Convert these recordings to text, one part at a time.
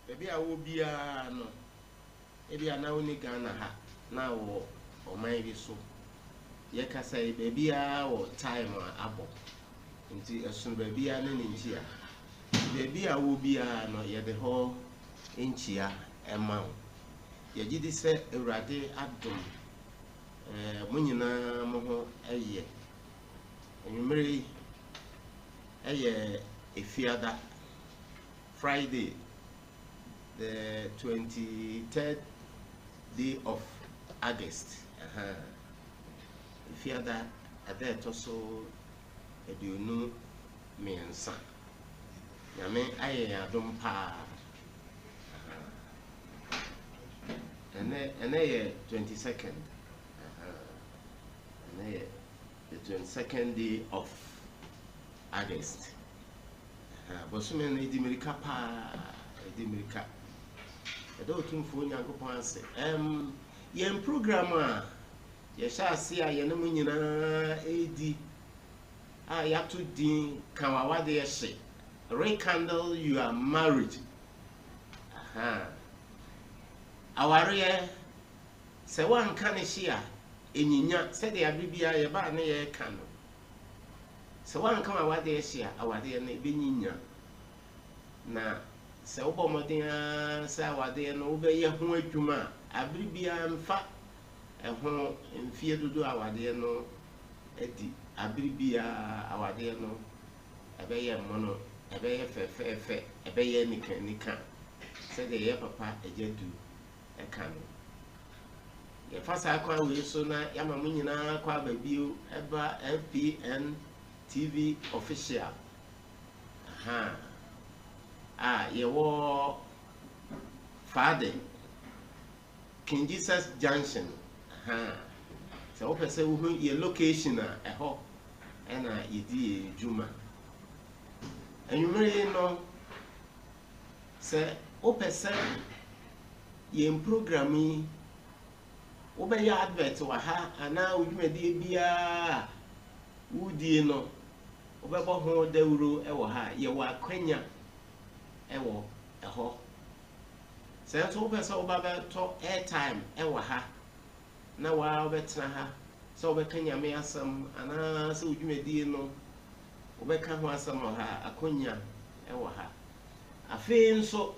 Baby a will be no. Maybe I now only Ghana ha now or maybe so. Ye can say baby or time or apple. Into a soon baby and an inchia. Baby I will be no yet the whole inchia amount. Ye did say a rade adum. Munina moho a year. And you marry a year if you that Friday, the 23rd day of August. If you that at that also, do you know me and son? I don't pa. And then 22nd. The 22nd day of August. But so many America pa, America. I don't think for you go pass. Yen programmer. You shall see I am AD. I have to din Kawawa de say. Rekindle, you are married. Our rear say one can share. Eninya said the Abibia yaba na ye kano. So one come away there share our dear Beninya. Na se obomodia say our dear no be ye ho adwuma Abibia mfa eho mfie dodo our dear no edi Abibia our dear no ebe ye mono ebe ye fe ebe ye nika said the ye papa ejedu e kano. Ye fasa kwa we so na yama munyina kwa babio eba FPN TV official. Ye wo Father King Jesus Junction. So opese wo ye location a eho ena ye di juma. Enumere no se opese ye programming Obey advert wa ha ana udwumade bia wudie no obebo ho dawuro e wo ha ye wa kwanya e wo eho se so obesa obaba to airtime e wo ha na wa obetena ha so obekanya me asam ana se udwumade no obeka ho asam ha akonya e wo ha afi nso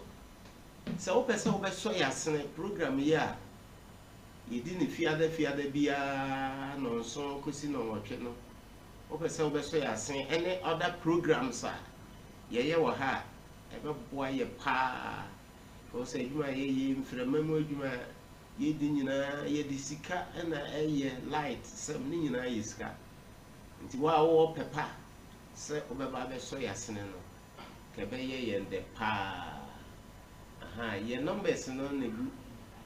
se obesa obeso yasene program ya Yedini fiada bia no so kosi no wotwe no opese obeso ya sen any other programs a ye wo ha ebeboa ye pa ko se djuma ye mframamu adwuma ye di nyina ye di sika na eye light sem ni nyina ye sika nti wa wo pepa se obeba beso ya sen no ke be ye de pa ye numbers no na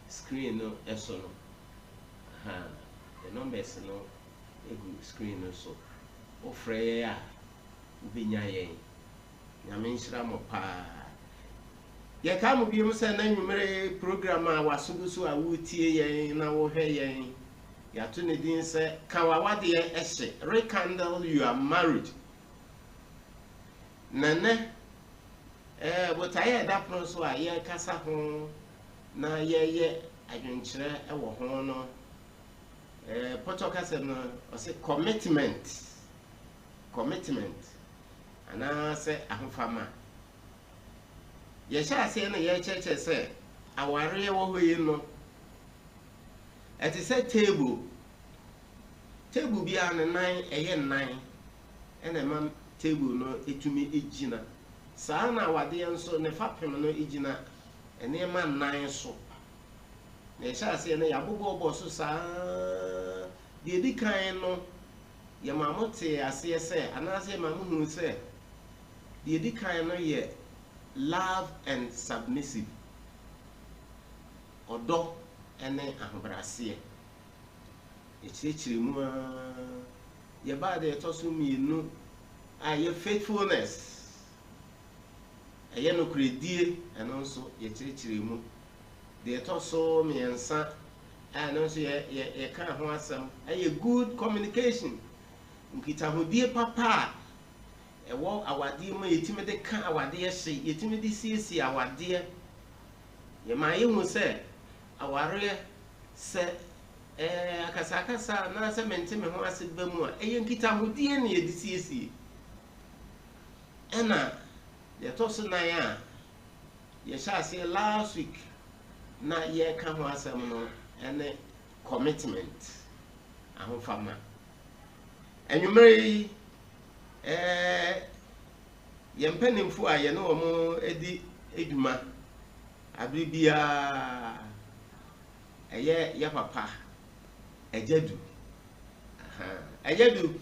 screen no eso no the numbers no egu screen no so ofre ya ubinya yen nyame nshira mo pa ye ka mo bi mo se na nwumere program a wasogusu a wutie yen na wo hwe yen ya to ne din se Kawawa de ehye rekindle you are married nane botaye da pro so a ye kasa ho na ye adwenkyere e wo ho no Potokase no say commitment ana say ahofama ye sha say na ye cheche say aware wo hoyi no eti say table bia ne nan eye nan ena ma table no etumi ejina saa na wade nso ne fapem no ejina ene ma nan so na sha say na yabobo so saa de di kan no ye mamote ase say anase mamuhu say de di kan no ye love and submissive odo ene ahobrase e chechire mu ye ba de toso mienu a ye faithfulness ye no kredie eno nso ye chechire mu de toso miensa and so ye can ho asem a good communication nkita hodie papa e wo awade ma yetime de ka awade ye hye yetime de siesie awade ye ma ye hu se aware se akasa na se mente me ho ase ba mu a eye nkita hodie na ye disiesie ena ye to so nan a ye sha ase last week na ye ka ho asem no ene commitment ahofama enwumere ye mpanimfo a ye no mo edi eduma abribia eye ya papa ejadu ejadu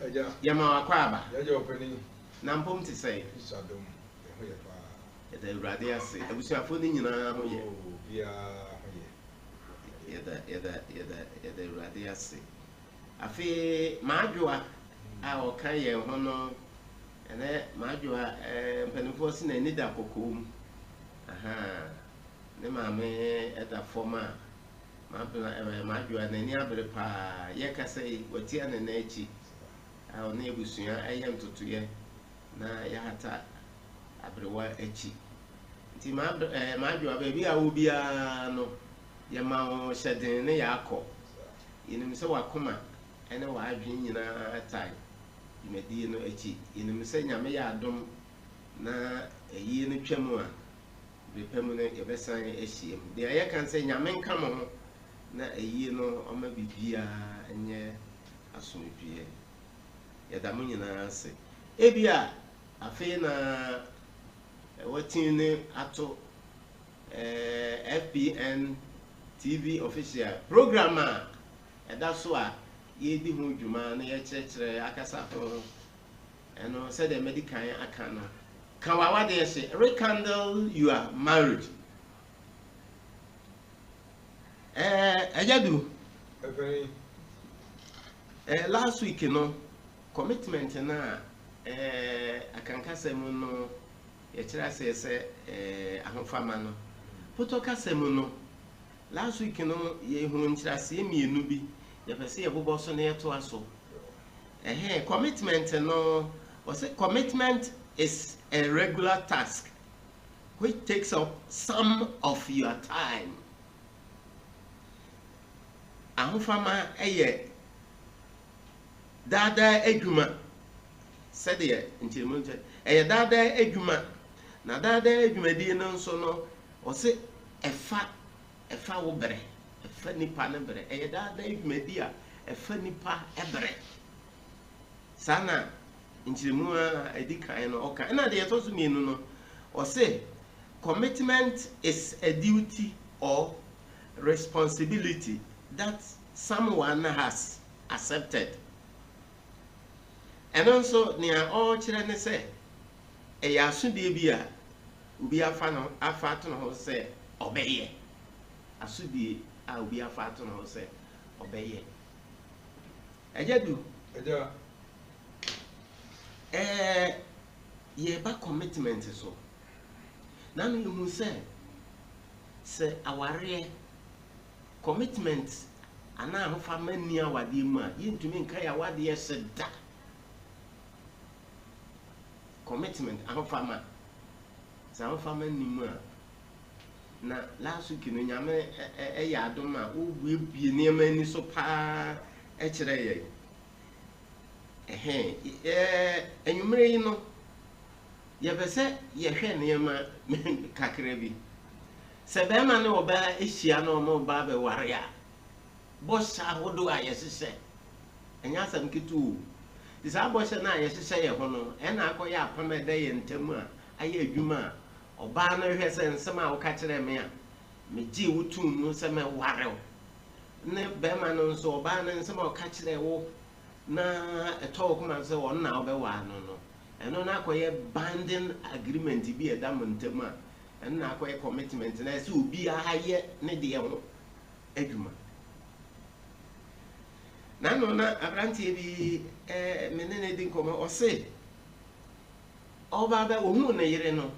eja ye ma wakwa aba eja openi na mpom ti sei isadom eho ye pa eda urade ase abusuafo ni nyina ho ye bia ho ye eda urade ase afi maadwoa a okan ye ho no ene maadwoa mpanimfo si na ni da kokom ne maame eda forma maadwoa na ni abere pa ye kasai watia na na echi a ona ebusua ayem totoye na ya hata abrewa echi nti maadwoa ba bi a wo bia no ye ma wo hyeden ne yakọ yinim se wakoma ene wa adwen nyina tai imedi no echi yinim se nyame ya adom na eyi no twam a bepam no yebesan ehiem de ye kan se nyame nka mo ho na eyi no oma bibia enye asomdwie yeda mo nyina ase ebia afi na watin ne ato FPN TV official program a eda so a ye di ho dwuma na ye kyerɛkyerɛ akasa ho eno said the medical aka no kawawa de say rekindle you are married ajadu efeni last week no commitment na akankasem no ye kyerɛ say ahofama no poto kasem no last week no ye hu nkyerɛse mienu bi ye pese ye bobɔ so na ye to aso commitment no was it commitment is a regular task which takes up some of your time ahofama eye dada adwuma said ye ntimu nche eye dada adwuma na dada adwuma di no nso no was efa wo bere efa nipa ne bere eye dada adwuma di a efa nipa ebere sana nchirimu a edikan no oka na de yeto so mienu no o say commitment is a duty or responsibility that someone has accepted and also near all children say e ya asudie bi a obi afa no afa to no say obeye asudie a obi afa to no say obeye ejadu eja ye ba commitment so na no you say aware commitment ana ahofa mani awade mu a yintumi nka ya wade ye seda commitment ahofa ma sa ahofa mani mu a na last week no nyame ya adom a wo bue niam ani so pa e kire ye enwumere yi no ye pese ye hwe niam kakra bi se be ma ne oba ehia no mo ba be ware a bosha hodo a yesese enya sam kitu disa bosha na yesese ye ho no e na akoya apama de ye ntamu a aye adwuma oba no hwe se nsem a wo ka kire me a me gi wutum no se me ware ne be ma no nso oba no nsem a wo ka kire wo na eto kuma se won na obewa no no eno na akoye binding agreement bi e da montam a eno na akoye commitment na se obi ahaye ne de ho adwuma na no na abrantie bi menene din komo o se oba ba ohun na yire no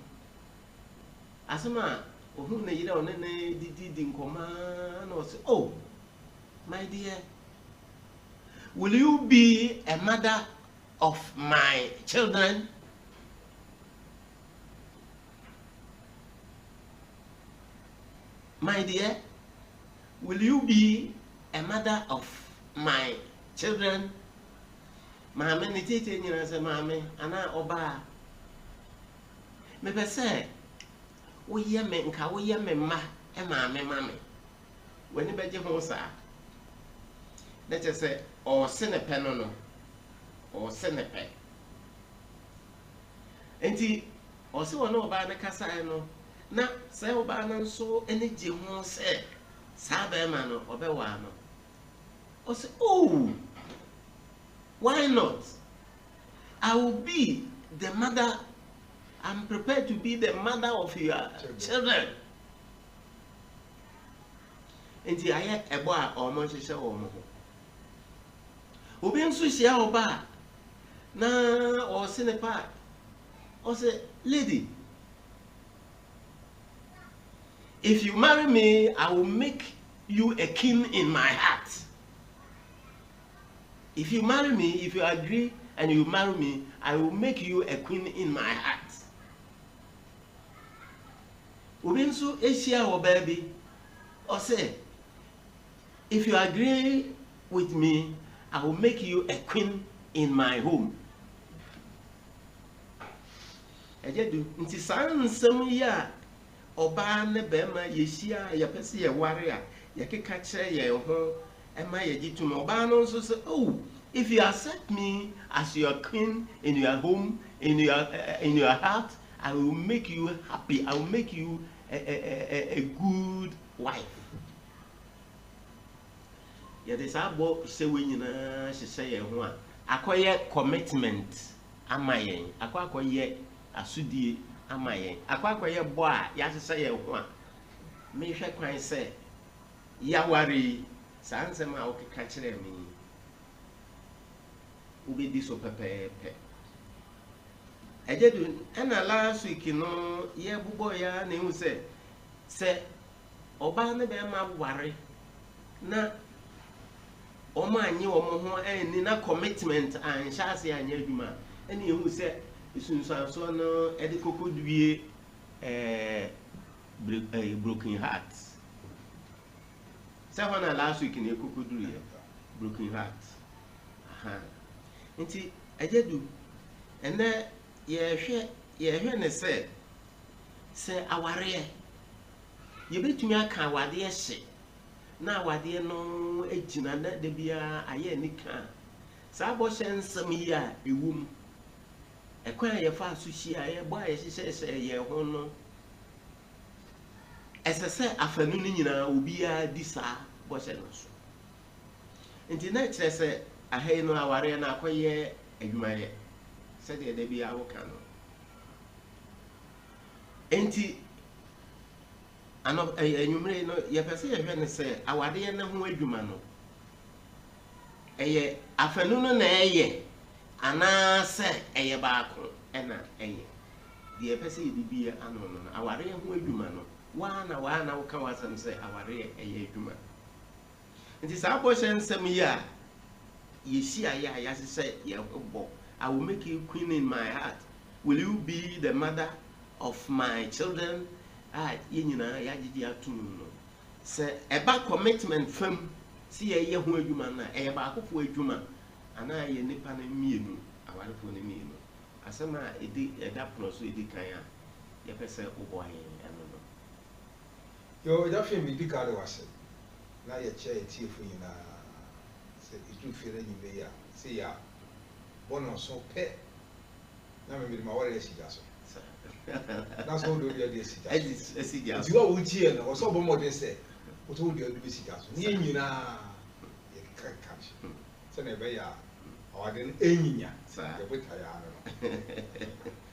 asema ohun na yire o ne didi din koma na o se oh my dear, will you be a mother of my children? my dear, will you be a mother of my children? Mama ni tete nyina se mama ana oba me be se wo ye me nka wo ye me ma e mama mama wani beje ho sa na che se o se ne pe no o se ne pe enti o se wo no oba ne kasa no na se oba na nso ene je ho se sa ba ma no obe wa no o se oh, why not? I will be the mother. I'm prepared to be the mother of your children. And I had a boy or much a show. Obi nso share oba na or send a part. Or say, lady, if you marry me, I will make you a king in my heart. If you marry me, if you agree and you marry me, I will make you a queen in my heart. Ubinsu Asia or baby, or say, if you agree with me, I will make you a queen in my home. Ejedu nti san nsem ya oba ne bema yeshia ya pese ye ware a ye keka kire ye ho ema ye gituma oba no nso say, oh, if you accept me as your queen in your home, in your heart, I will make you happy. I will make you a good wife. Yeah, this abo say we nyina hye ye ho a akoye commitment amayen akoye asudie amayen akoye bo a ya hye ye ho a me hwe kwan say ya ware sansem a okeka kire me ubedi so pepepe ejedu na last week no ye bubo ya na hu se oba ne be ma ware na omo anyi omo ho eni na commitment an shase anya adwuma eni hu se isunsanso no edi kokodwie broken heart se ho na last week na kokodwie broken heart aha nti ejedu ene ye hwe ne se aware ye betumi aka awade hye na awade no ejina na de bia aye nika sa bo hye nsem yi a ewum ekwan ye fa so hia ye bo aye hye ye ho no esese afanu ni nyina obi a di sa bo hye no so nti na kire se ahai no aware na akoye adwumaye se de bia woka no enti ano enyumre no ye pese ye hwe ne se awade ne ho adwuma no eye afanu no na eye ana se eye baako ena eye de pese ye bibia ano no awade ho adwuma no wana woka wasam se awade eye adwuma nti sa abortion nsem ya yeshi aya ya se ye bo I will make you queen in my heart. Will you be the mother of my children? Yenyina ya jiji atunu no. Se eba commitment fam si ye ho adwuma na e ba akofo adwuma ana ye nipa na mienu awarefo na mienu. Asema edi eda proso edi kan a ye pese obo aye eno no. Yo ja fi mi di kare wase. Na ye che eti fu nyina se itu fere nyime ya. Se ya bono so pe na me ma wore esigaso na so do dia esigaso you are uchi na o so bo mo de se o to do dia esigaso ni nyina ye catch se na be ya awade enyinya ye bota ya no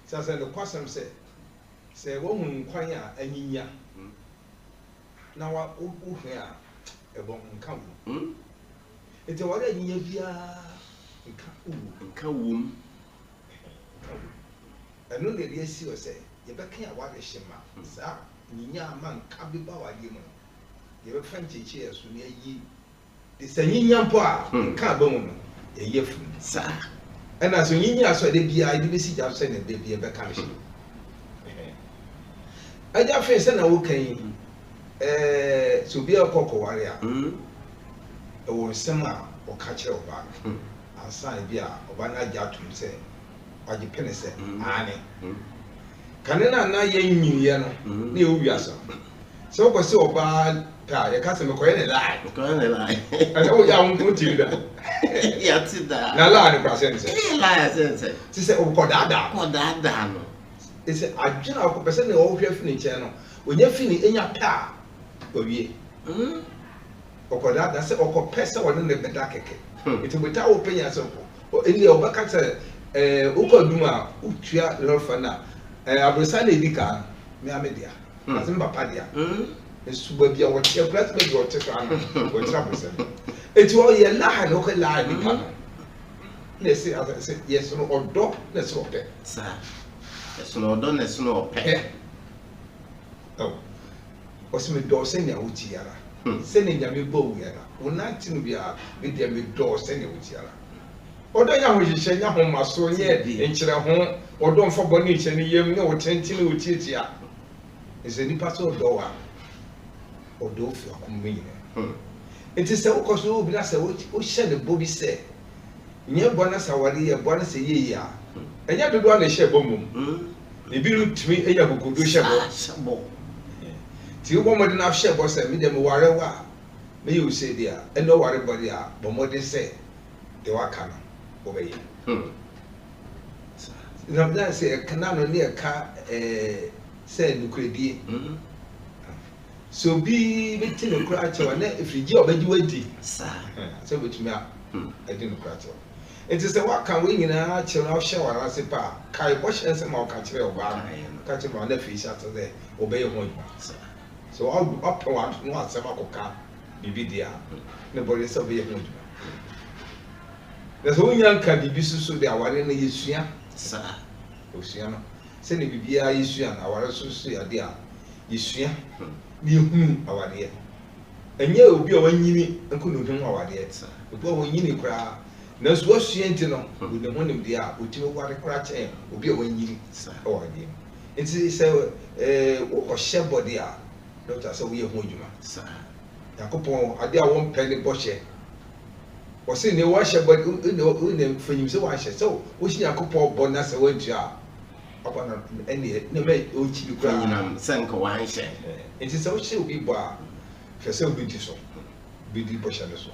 sa se no kwasem se wo hu kwan ya anyinya na wa hu a ebon nka wo ete wore anyinya bia nka wom eno de de si o se ye be kan awade hyema sa nyinya ama nka be ba wade mu ye be fan cheche yeso ne yi de sanyinya mpo a nka ba mu no ye yefu sa ena so nyinya so de bia de be si ja so ne de bia be kan hye aja fe se na wo kan so be a cocoa warrior. It was summer or catcher of back. And sign be a Obana Jatum say, or the penny say, Annie. Canana na yen you ni ubiasa. So was so bad, the customer coin lie. I know you won't do that. Yes, that. Now, lie the presence. Lie, She said, oh, Codada. Codada. It's a general person in all your finish channel. When you're finished in your car, go ye. Codada said, or person or in the bedake. It will be our opinion or in the overcutter, Ukoduma, Uchia, Lorfana. I will sign a dica, Miamedia, as in Papadia. It's to be our classmate or take on what troubles. It's all your lie, local lie. Let's say, as I said, yes or dog, let's walk there. Sir, it's no done, it's no pay. Oh, what's me door sending out here? Sending Yami Bow, will not to be a with them door sending out here. Or the young wish you home, my son, yet, and chill home, or don't for Bonich and you know, 10 with it. Is any pastor door or do for convenient? It is so because you will say, what shall the Bobby say? Near Bonus Awadi, Bonus a year. And you don't want to share bomb. If you look to me, a young could do share. Till one would not share was a medium warrior. May you say, dear, and no worry about ya, but what they say, they were coming. Obey. Now, say a canal near car, said Lucredi. So be meeting a crash or if you job and you wait, sir. So which me up, I didn't crash. It is the work can win in a chill shower as a pa, Kai wash and some more catch your bar, catch on the fish after there, obey your one. So I'll up one some car, be dear. Nobody saw be a moon. There's one young can be so they are wearing a Yisuya, sir. Oceano. Send it be a Yisuan, our associate, dear. Yisuya, you our dear. And you will be a 1 year and couldn't do our dear, sir. Before 1 year cry, no was she ain't know with the money of the air, which you want to crash will be a 1 year, sir. Or dear. It's a share body, not as a way of Mojuma, sir. Yacopo, I dare 1 penny boshe. Was in the washer, but for you so wash it. So, wishing a couple of bonus away jar upon any no make Uchi Grand Sanko wine share. It is also be bar for so beautiful. Beauty bush and so.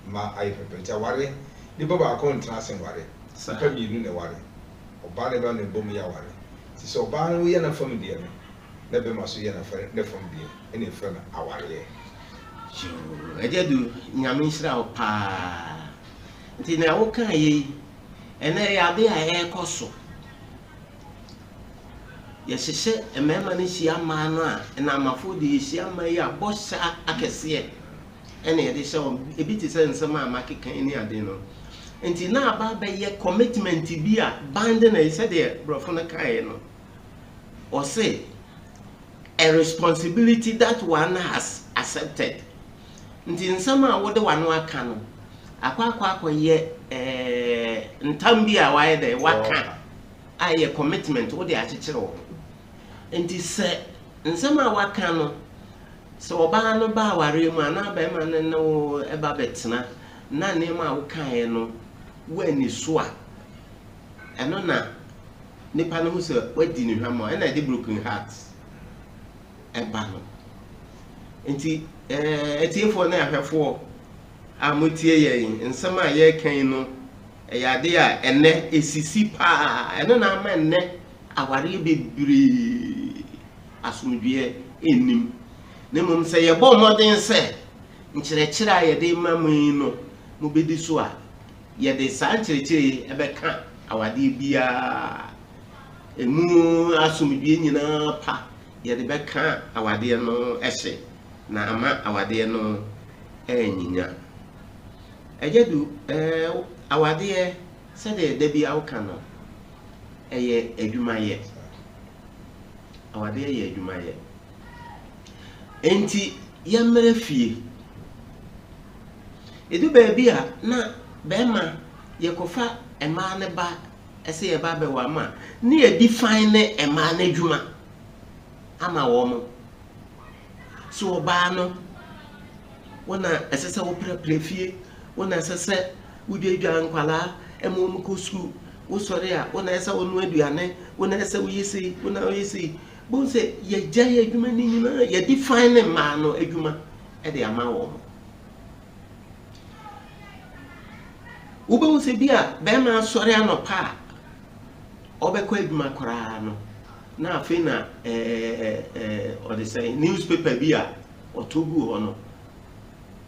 Ma I prepare worry. The Baba contrast and worry. Sometimes you know worry. Or Barnaban and Bomia worry. So, Barn we are not from dear. Never must be enough from dear. Any friend our year. I did do Yamisra pa. Tina okay, and they are there air cosso. Yes, she said, a man is young man, and I'm a food is young Maya, boss, I can see it. And it is so a bit sense of my market any adeno. And Tina about your commitment to be a binding, I said, there, Brofona Kayano. Or say, a responsibility that one has accepted. In summer, what the one work can. Aqua ye Ntambia, why they work I a commitment, what they are teaching. And he said, in summer, what can so Bano Bawarima, na Beman no Ebabetsna, Nanema Ukayano, when you swap. And no, Nipanusa, wedding in Hammer, and I did broken hearts. And Bano. And he, for now, for. Amutie in some year cano a yadea and ne a sisi pa and no man ne our baby as we be in him. Nemum say a bomb modern say, in Chirechira, a day mamino, Mubidisua, yet the Sanchi, a beca, our debia a moon as we be in a pa, yet the beca, our dear no essay, Nama, our dear no, Enya. Our dear said there be our canon. A Jumaye. Our dear Jumaye. Ain't yammer fee. It do baby, na Bema, Yakofa, a man ba, I say a baby wama, near define a man Juma. I'm a woman. so oba no wona esese wo prefie wona esese wudwadwa nkwala emom ko school wo sori a wona esese wonu aduane wona esese wo yesi wona yesi bon se ye gya adwuma ni nyina ye define ma no adwuma e de ama wo wo se bia be ma sori anopa obekọ adwuma koraa no na afi na or they say newspaper bia otogu ho no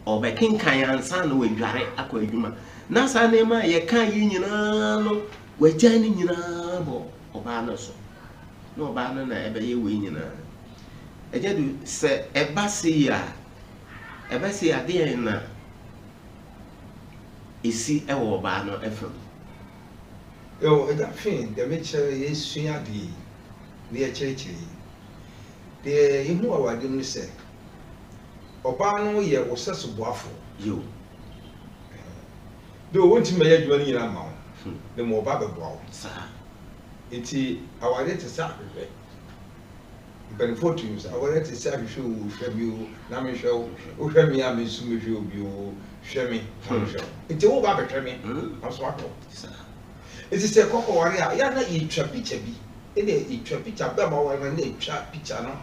obekinkan ansa na wadware akọ adwuma na sa na ma ye kan yi nyina no wagya ni nyina bo oba na so no oba na ebe ye we nyina ejedu se eba se ya de na isi ewo oba no efem yo eda fin de meche yesua de ne ye chirichiri de ihu awade no se oba no ye woseso boafo yo do wonti me ye adwuma ni nyina ma wo de mo oba be boawo sa enti awade te sa hwehwe benefo to use awade te sa hwehwe wo hwemi o na me hwe wo hwemi a me su me hwe obi o hwemi na me hwe enti wo ba be hwemi aso ato sa enti se kokko ware a ya na yitwa picture bi ene yitwa picture ba ma ware na yitwa picture no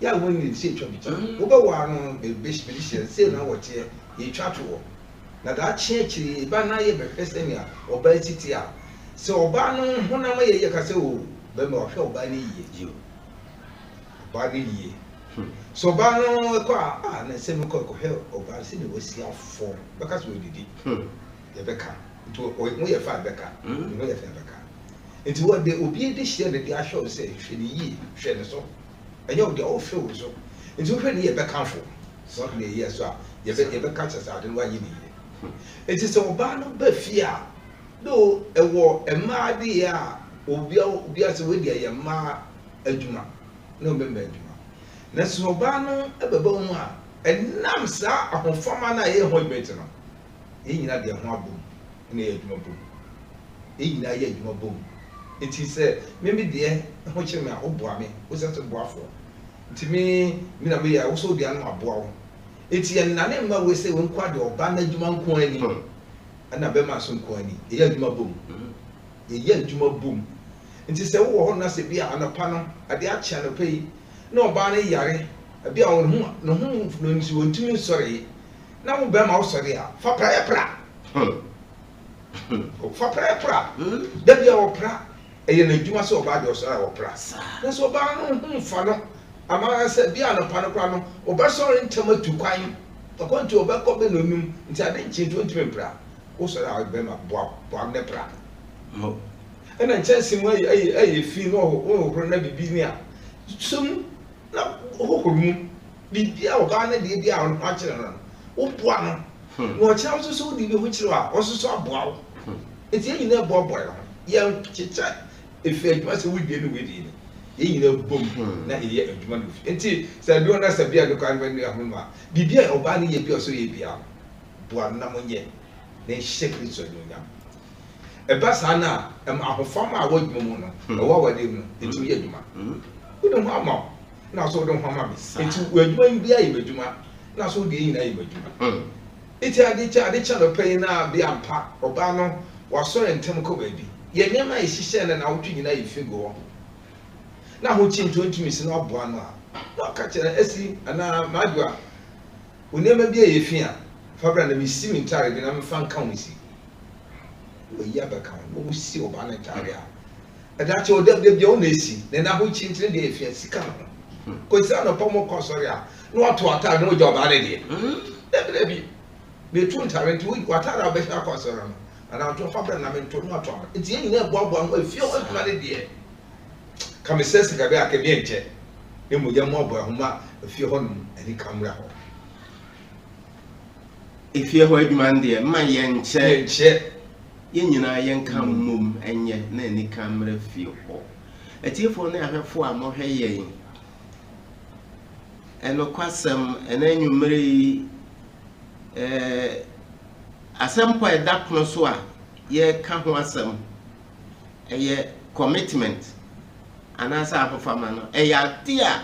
ya woni ni se yitwa picture wo ba wa no be special se na wo tie yitwa to na da chiechiri ba na ye be hwese ne a oba titi a se oba no honam ye ka se o be ma hwe oba ni ye oba ni ye so ba no ko a na se me ko hwe oba se ne wosi afo be ka so odidi ye be ka to o mo ye fa be ka mo ye fa be ka enti wo de obi de hye de ahwe se hwe ni yi hwe ne so enye o de o hwe wo so enti wo hwe ni ye be ka fo so ne ye so a ye be ka cha sa de no ayi ni enti se oba no ba fia do ewo ema de ya obi ase we de ya ma adwuma no be adwuma na se oba no ebeba hu a enam sa ahofama na ye ho adwuma no ye nyina de ho abom na ye adwuma bom ye nyina ye adwuma bom enti se me de ho kyereme a oboa me wo se to boafo enti me na me ya wo so de anu aboa wo enti ya na ma we se won kwa de oba na adwuma nko ani ana be ma so nko ani ye adwuma bom ye adwuma bom enti se wo ho na se bia anopa no ade a kya no pei na oba na yare bia wo no hu no nsi wontumi sori na wo be ma wo sori a fa pra ya pra fa pra ya pra da bia wo pra eye na adwuma se oba de o sori wo pra na so oba no hu fa no ama se bia no pa no kwa no oba sori ntamatu kwan akwantu oba ko be no num nti ade nchi 20 pra wo sori a be ma boa ne pra ena nchesi mu ayi fi no ho na bibi ni a sum na ho mu bibi a oba na de bia on ha kire no wo boa no no cha so so di bi ho kire a wo so so aboa wo eti yin na boa no ye chicha efi adwuma se wo die no we di ye yin na bom na ye adwuma no enti se bi ona se bia do kan ba ni ahoma ma bibi a oba na ye bia so ye bia boa na mo nye na shekri so nyonya eba sana ahofama a wadwuma mu no ewa wade mu enti ye adwuma wo ho ama na so do ho ama me enti wadwuma bia ye adwuma na so de yin na ye adwuma enti ade cha do pay na bia ampa oba no waso entem ko baabi ye nyama ye hihye na wotwe nyina ye figo na ho chi ntotumi si na oboa no a na ka kire asi ana madua onema bia ye fi a fabra na mi si mi tare bi na me fan kan wo si we ya ba kan wo si oba na tare a ada che odab de bia o na esi na ho chi ntire de efi asika no ko sa no pomo ko sori a no ato ata na o je oba na de bi me tu ntare nti wo atara ba sha ko sori no ana to fabra na me to no ato nti yin na boaboa no efi o adwuma de de ka me sese ka be aka bi enche e mo ya mo aboa homa efi ho no ani kamra ho efi ho adwuma de ma ye nche ye nyina ye nka mom enye na ani kamra fi ho etiefo na ahwefo a mo hwe ye eno kwasem ena enwumere asempo edapono so a ye ka ho asem eye commitment anasa afofama no eye ade a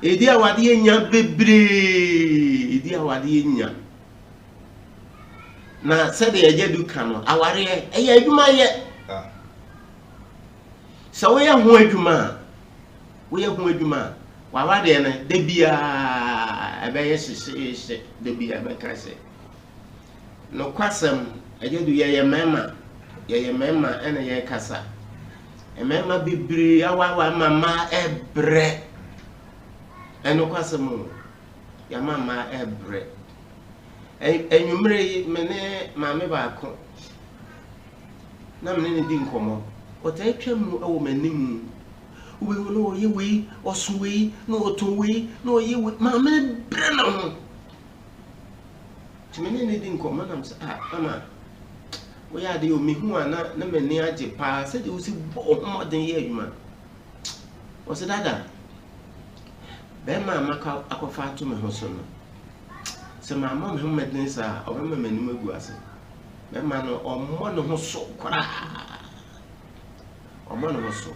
edi awade nya bebre edi awade nya na said the Ejedu Kano, our Eduma yet. So we are Hueduma. We are Hueduma. While then, the beer, a bayas, the beer, Bacase. No quassam, Ejedu ya mamma, and a ya cassa. A mamma be brie, our mamma a bread. And no quassam, your mamma a bread. And you may mene mamma back. Na mene di nkomo. Ota atwam o manim. We will know ye we or sway, no to we, no ye with mamma brenna. To mene di nkomo na say mama. We are the omi hu ana na mene age pa said you see more than ye adwuma. Was it dada? Be mama akofa to me ho so no. Se mama me medinsa o me manim agu ase me ma no ommo no ho so kra ommo no ho so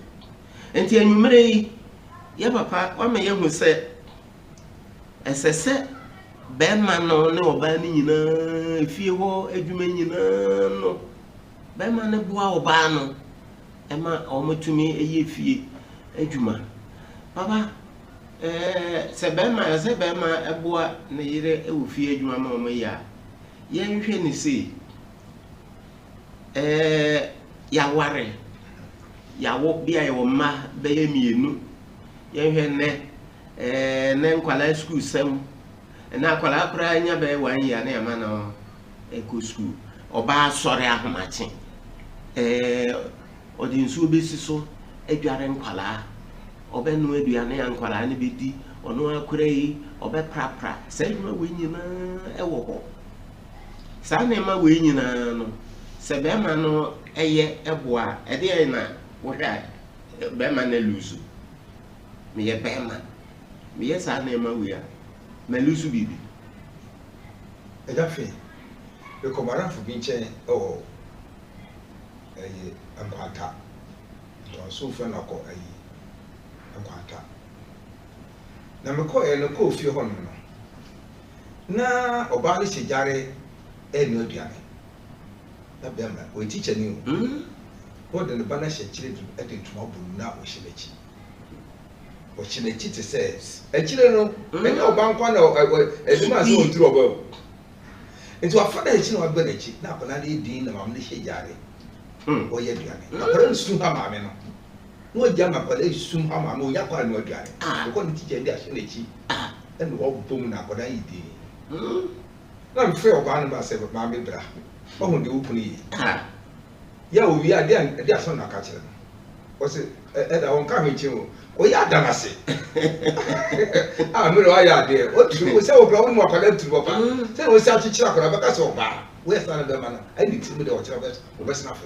enti anwumere yi ye papa o me ye hu se esese be ma no ne oba ni nyina fie ho adwuma nyina no be ma ne boa oba no e ma o motumi eye fie adwuma papa sebema eboa na yire ewufie adwuma ma omo ya ye nhwe ni sei ya ware ya wo bia ye wo ma be ye mienu ye nhwe ne nkwala school sem na akwala akra anya be 1 year na ya ma no eko school oba sori ahomache odinsu obesi so adware nkwala obenu aduane yankwala ne bedi ono akura yi obe prapra sai ma we nyina ewo ho sa na ma we nyina no se be ma no eye eboa ede na wo hwa be ma na luzu me ye be ma me ye sa na ma we a na luzu bibi ejafe e ko mara fu bi nche o ankwata to so fe na ko akwata na meko no ko fie ho no na oba le sejare eno aduane na bema o teacher ni o de ne bana hye kire du e de tuma bulu na o hye te se e kire no e oba nkwa na e ma so nturo oba enti wa fada hye na oba na chi na akona de din na mam ne hye jare o ye aduane akona nsu ha ma me no no jama kwale sum ha ma mo yakwa no aduane ko ni teacher ndi ahye na chi e no bom na akoda yidi na mfe oba no ba se ma me bra o hu de ukunu yi ya o wi ade aso na ka kire no o se e da won ka me chi o ya da na se me ro ya de o tu o se o bra won mo akoda tu bo pa se o se a chichira akoda ba ka se oba we sa na be ma na ai ni ti me de o chira be o be sna fa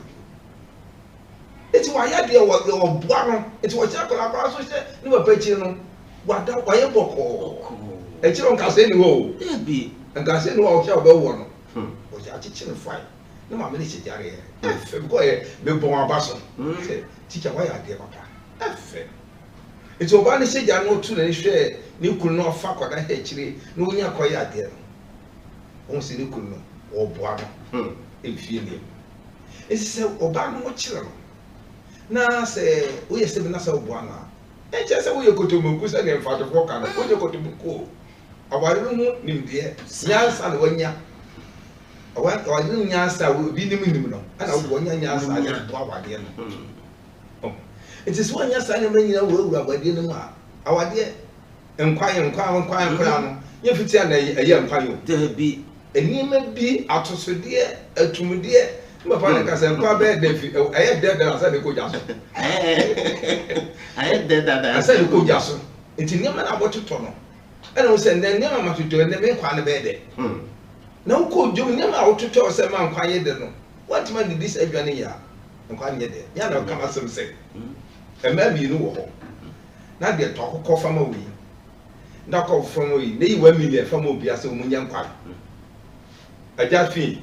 eti wa ya de wo boa no eti wo chira akoda ba so se ni ba pa chi no wa da wa ye boko e chiro nka se ni wo e bi nka se ni wo o cha be wo no o ja chichira fai no ma me ni se jare e fe ko e be bon abaso teacher wa ya de papa e fe eti oba ni se ja no tu na ni hwe ni kunu no fa kwada he chire ni onya ko ya de no on se ni kunu no o boa no e fie ni esi se oba no chire no na se o ye se na se oboa na e che se wo ye kotomoku se ne mfa to foka na o ye kotomoku awari no nimde nyansa na wanya awari no nyansa wo bi nim no ana wo wanya nyansa na to awade no it is one nyansa na nyina wo wura awade no ma awade nkwan no ye fiti na eye nkwan yo de bi enima bi atosode atumde papa na kasa nkwa be de fi eye de asa de ko jaso aye de asa de ko jaso enti nyama na abototo no ana wo se ndem nyama matoto ndem nkwa na be de na ko jom nyama abototo se ma nkwa ye de no what man did this adwane ya nkwa ye de ya na kama sem se ema bi no wo ho na de to akokọ fama wi nda ko fama wi na yi 1 million fama obi ase mu nya nkwa aja fi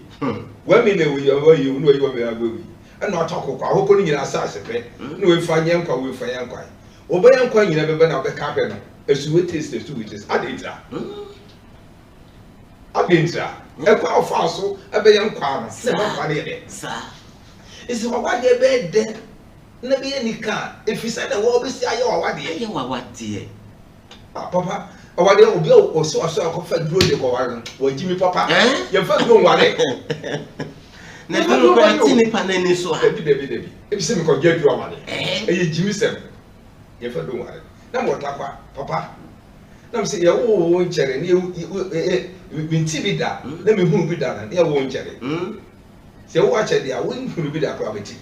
1 million wi yo yi no yi wo me agbewi ana atokọ akokọ ni nyina asa ase pe na we fa nya nkwa we fa nya nkwa oba nya nkwa nyina be na be ka be no esuwe taste to which is adintra ekwa ofa so ebe ye nkwa no se ba kwa de sa isi wa wade ebe de na be nika efisa na wo be si aye wa wade papa awade obi o so akofa duro de ko ware no wa jimi papa ye fa duro ware na duro ko tini panani so ha debi ebi se me ko ge duro ware e jimi sem ye fa duro ware na mo takwa papa na me se ye wo nchere ni minti bi da na me hu bi da na ye wo nchere se wo ache dia wo hu bi da ko abeti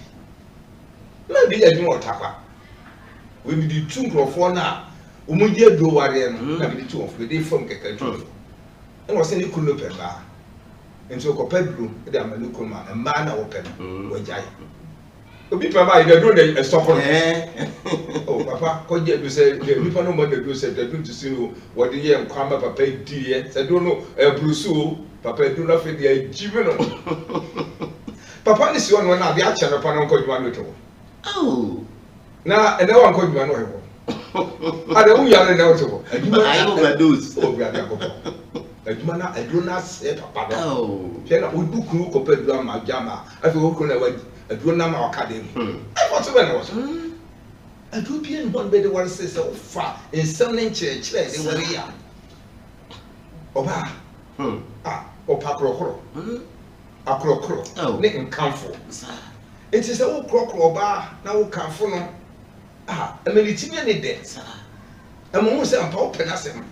na bi ya duro takwa we mi di tu nkrofo na umuje do ware no na bi di tu of we dey from keka tu e wo se ni kuno pe ba nso ko pedro e dey amani kuma e ma na wo pe wo jai obi pe ba ide do dey stop no oh papa ko je do se ni pa no mo dey do se dey do to see no wo dey ye nkwa ma papa di ye se do no e brusu papa do na fe dey jibe no papa ni si ono na bi a che no pa no ko juma no to na ene wa ko juma no he ada wu ya na oto aduma I overdose grab ya kopo aduma na aduna se papa do je na odukuru ko pedro ma jama afi wo ko na wa aduna ma akademi I want to know so adu bi en bon be de war se fa ensem ne nchire de wari ya oba opa krokro akrokro ne nkamfo enti se wo krokro oba na wo kamfo no emelitimi ne de emu se ampa open asem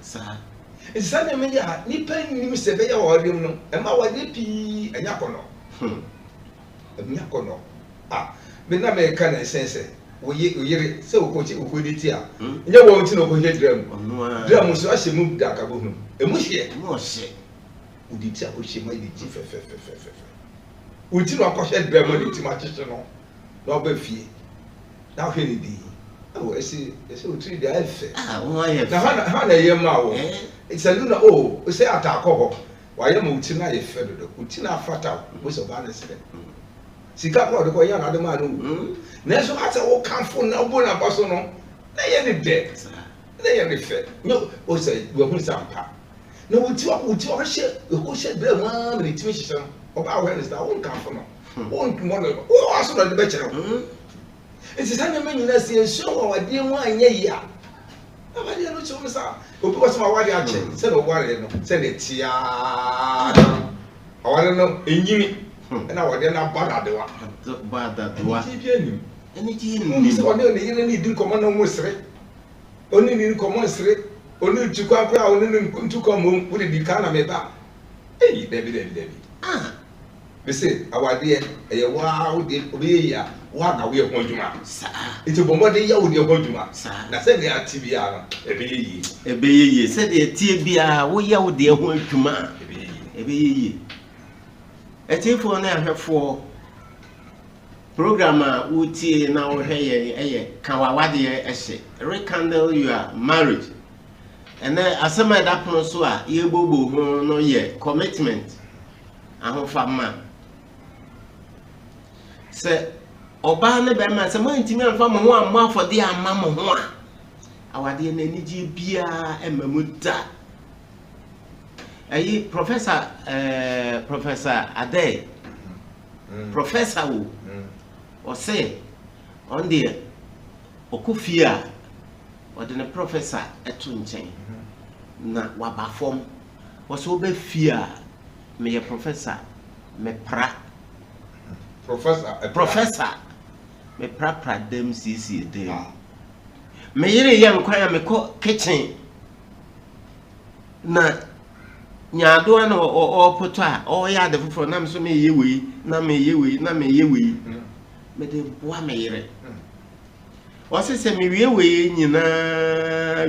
isa na me ya ni pan ni se be ya wodem no e ma wode pi anya kono anya kono me na me ka na sense wo yire se wo ko chi wo di ti a nya wo nti no ko he dram so ahye mu da ka bo hu emu hye wo di ti a ko hye ma di ti fe wo ti no akɔhye dram mo di ti ma chiche no na oba fie na hwe ni di oh ese utri de afa na ha na ye ma wo ise lu na ose atakọ wa ye ma uti na ye fe dodo uti na afata wo so ba na se sika ko de ko ya na de ma no na so ata wo kanfo na bo na baso no na ye ni de na ye ni fe no o se wo hu sampa na uti o hye ko hye bre ma me ti mi hye no o ba awareness da wo kanfo no wo mo no wo aso na de be kire enti sa nyame nyina si enso wa wade mu anya yi a abade no chom sa obi ko sama wade ache se no wade no se ne tia awade no enyimi na wade na badadewa ti bi anim eni ti ni se wade ne yire ni di komo na mo sere oni ni komo sere oni tukwa akwa oni ni ntukwa mo wo di ka na me ba debi be say awade eye wa wo de obi ya wa na we ho adwuma iti bombo de ya wo de ho adwuma na se ne atibia no ebe ye se de tie bia wo ya wo de ho adwuma ebe ye etifo na ahwefo program a wo tie na wo hwe ye kawawade ehye rekindle your marriage and asema da pono so a ye bobo ho no ye commitment ahofama se oba ne be ma se ma ntimi anfa mo ho amma afode amma mo ho a awade na niji bia emamu da ayi professor Ade professor wo o say on the okufia o de ne professor etu nchen na wabafom wo so be fia me professor me pra professor me pra dem sisi dem me yire yan kwaya me ko kitchen na nyaado na o poto a o ya de foforo na me so me yewe na me yewe me de boa me yire o se me yewe nyina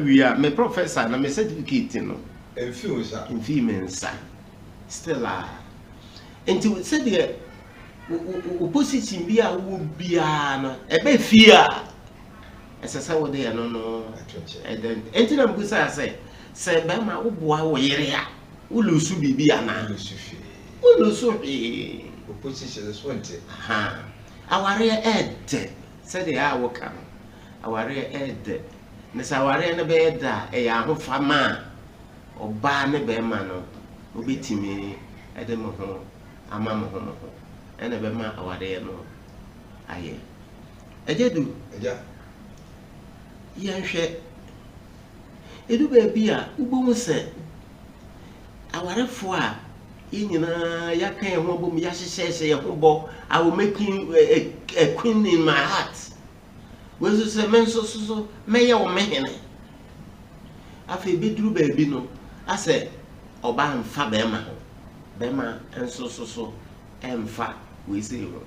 wia me professor na me certificate no enfi mensa still enti said the opposition bia wo bia no ebe fia esesa wo de no enti na mbu say be ma wo boa wo yire a wo lusu bibia na wo lusu opposition is wanted aware ed said the awoka aware ed ne saware ne be da e ya ho fama oba ne be ma no obetimi e de mo ho ama mo ho ene be ma aware no aye ejedu eja yanhwe edu ba bia ubomu se awarefo a yinyina yakan ho bom ya hyehye ye ho bo I will make a queen in my heart. When you say men so may you mehene afi beduru ba bi no ase oba mfa bema bema enso emfa we say ho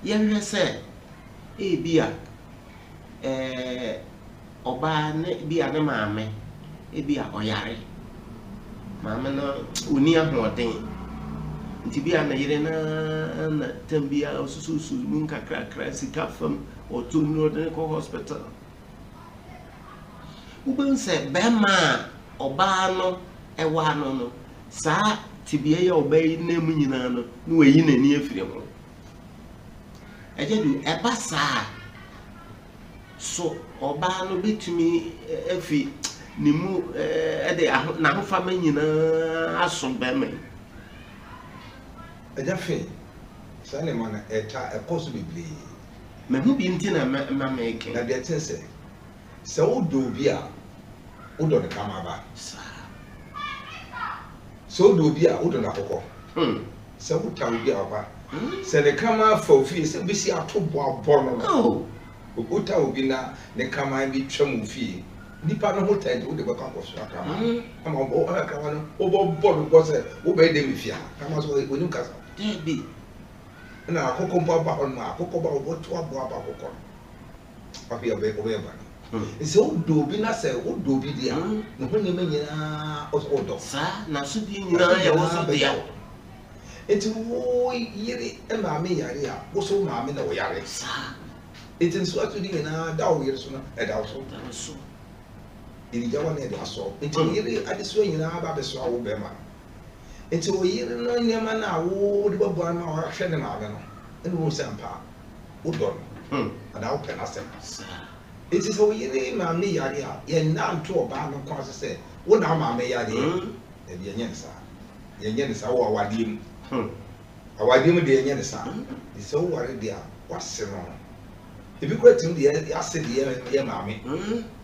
yenhwe se e bia oba ne bia ne maame e bia oyare maame no oni ahoden nti bia na yire na tambia osusu mun kakra sika fam otunno de ko hospital uben se bema oba no ewa no saa tibie ya oba yi na mu nyina no no wayi nani afire ho ejedu eba saa so oba no betumi afi nimu ede na hofa manyina aso bema eja fe sane mana eta ekoso bibli me hu bi ntina ma make na de tense se odo bi a odo ne kama ba so odo bi a odo na kokko se wuta bi a ba se ne kama fa ofie se bi si atobo abọ no wuta obi na ne kama bi twam ofie nipa no hotel wo de ba kan koso akama ama o akama no obo bodo go se wo be de mfia kama so oni kasa debi na akoko mpa ba on ma akoko ba obo to abo aba akoko papi obe ba nse odo bi na se odo bi dia no ho ne menyina odo sa na so di nyina ya wo so dia enti wo yiri e ma me yare a wo so ma me na wo yare sa enti nso atu di nyina da wo yire so na e da so ili jawa ne da so enti yiri ade so nyina ba be so awo be ma enti wo yiri no nyama na wo de babu ma wo hwe ne ma be no ene wo sampa wo do ada wo pe na sem enti so yiri ma me yare a ye na nto oba no kwa se wo na ma me yare e bi yenye nsa wo awadim awadim de yenye nsa di so ware dia wase no ebi kwatim de ase de ye ma me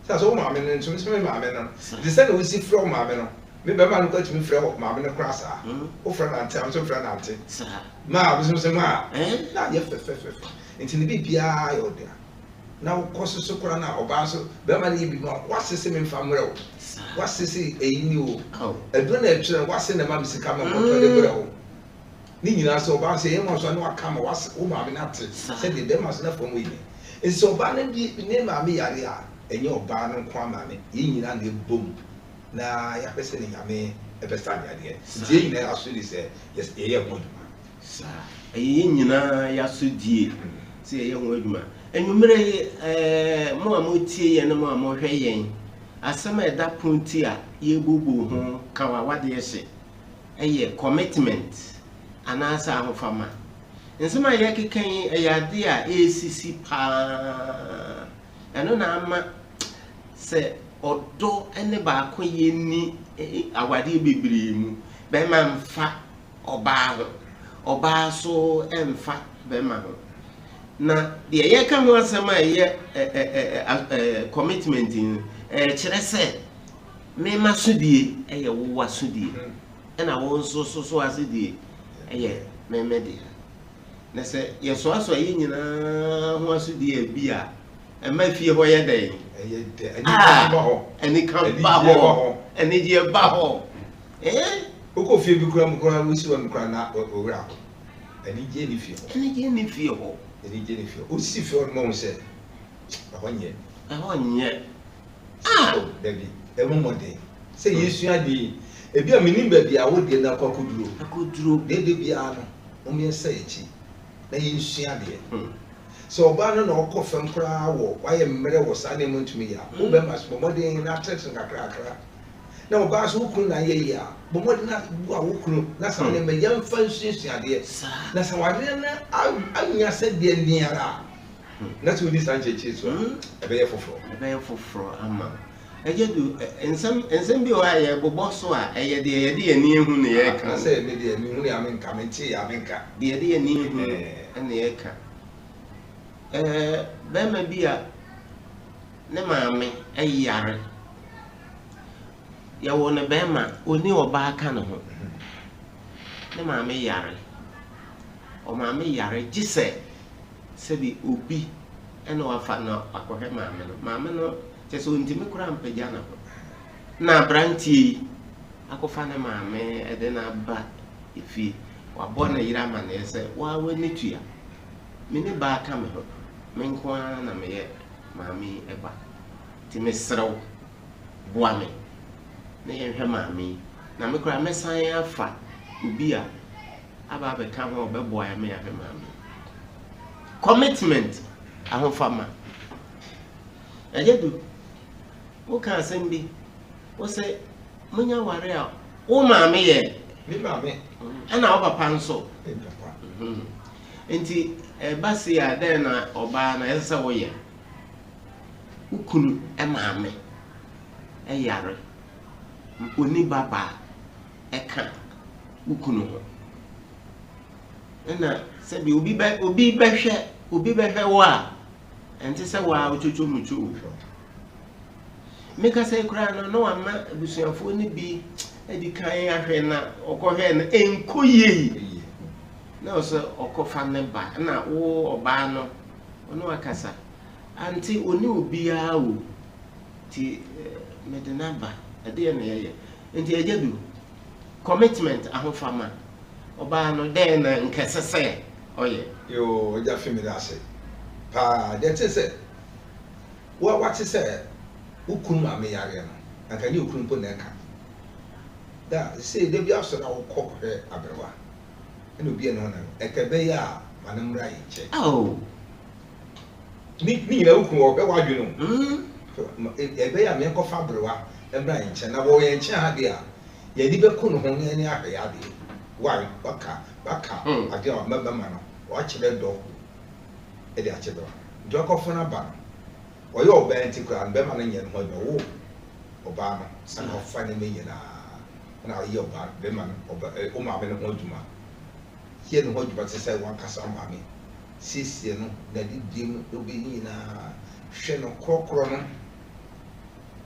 sa so ma me no ntumi so me ma me no di se na wo si fro ma me no me be ma no kwatim fro ma me no krasa o fro na ante am so fro na ante ma bi so ma na ye fe enti ne bi bia yo dia na wo koso so kora na oba so be ma ne bi ma wase se me mfa mre wo wase se eyini o edo na etwe wase na ma bisika ma ko to de bra wo ni nyina so oba se ye mo so na waka ma wase wo ma me na te se de dem aso na fo mo yi enso oba na bi ne ma me yare a enye oba no kwa ma me yi nyina na ebom na ya pese ne nyame e pese anya de die nyina aso ni se yes ye ye mo duma sa yi nyina ya so die se ye ho aduma enumere mo amotie ye no mo amohwe yen asema eda punti a ye bubu ho kawa wade ye hye eye commitment anasa ahofama nsema ye kekan eyade a esisi pa eno na ama se odo ene ba ko ye ni awade bebiri mu be ma mfa oba so emfa be ma ho na de ye kan ho asema ye commitment kire se me masudie eye wo wasudie ena wo so asudie eye me de na se ye so aso ye nyina ho asudie bia e ma fie ho ye den eye de ani kan ba ho eni je ba ho oko fie bi kura mkura wusi wa mkura na owura ani je ni fie ho eni je ni fie o si fie o mo se ahonye David, a woman day. Say, yes, you are the. If you are meaning baby, I would be na cockudro. They be ano, only say, then you see a dear. So, Bannon or coffin crowd, why a mirror was animal to me. Who be much more than that and a cracker. Now, Bass who couldn't I hear, but what not who couldn't, that's only my young fancy idea. That's how I said, dear nearer. Not with this anche so a bear for ama eje du ensem bi o aye bobo so a eye de ani ehu ne ye ka say me de ani hu ne amenka menti amenka de ani ehu ne ye ka be ma bi a ne maame ayare ya wo ne be ma oni oba aka ne ho ne maame yare o maame yare gise sebi obi ena wafa na akohe maame no cheso ntimi kura mpagya na brantie akofa ne maame ede na ba efi wabọ na yira ma na ese wa wani tua me ne ba aka me ho me nko na me ye maame eba ti me srew boa me na ye hwe maame na me kura me san afa obi a aba be ka ho be boa ya me ya hwe maame commitment ahofama ejedu o ka asembi o se munya ware a o maame ye me maame ana o papa nso enti basi a den na oba na ese wo ye ukunu maame yare oni baba eka ukunu ho na sebi obi behwe wo a enti se wa ochocho mucho meka say kura no amma abusuafo ni bi edi kan ahwe na okohwe na enkoye na oso okofa ne ba na wo oba no ono akasa anti oni obi a wo ti medenaba ade na yeye enti ejedu commitment ahofama oba no den na nkesese oye yo ja femi da se pa de te se what say ukun ma me yare no anka ni ukun po na ka da say de bi aso na wo kokwe aberwa eno bi eno na ekebe ya manamra yi che ni na ukun wo be wadwe no ebe ya me ko fa aberwa emra yi che na wo ye che ha de a ye di be kun ho ne ni ahwe ya de wa baka ade o mama no wa chebe do e de a chebe do ko fona ba oyo oba antikura mbe ma nyen ho no oba no san ho fa ne me nyina na oyo oba be ma oba o ma be no ho djuma ye no ho djuma se sai wan kasa ma me sisi no da di dim obi nyina hwe no krokro no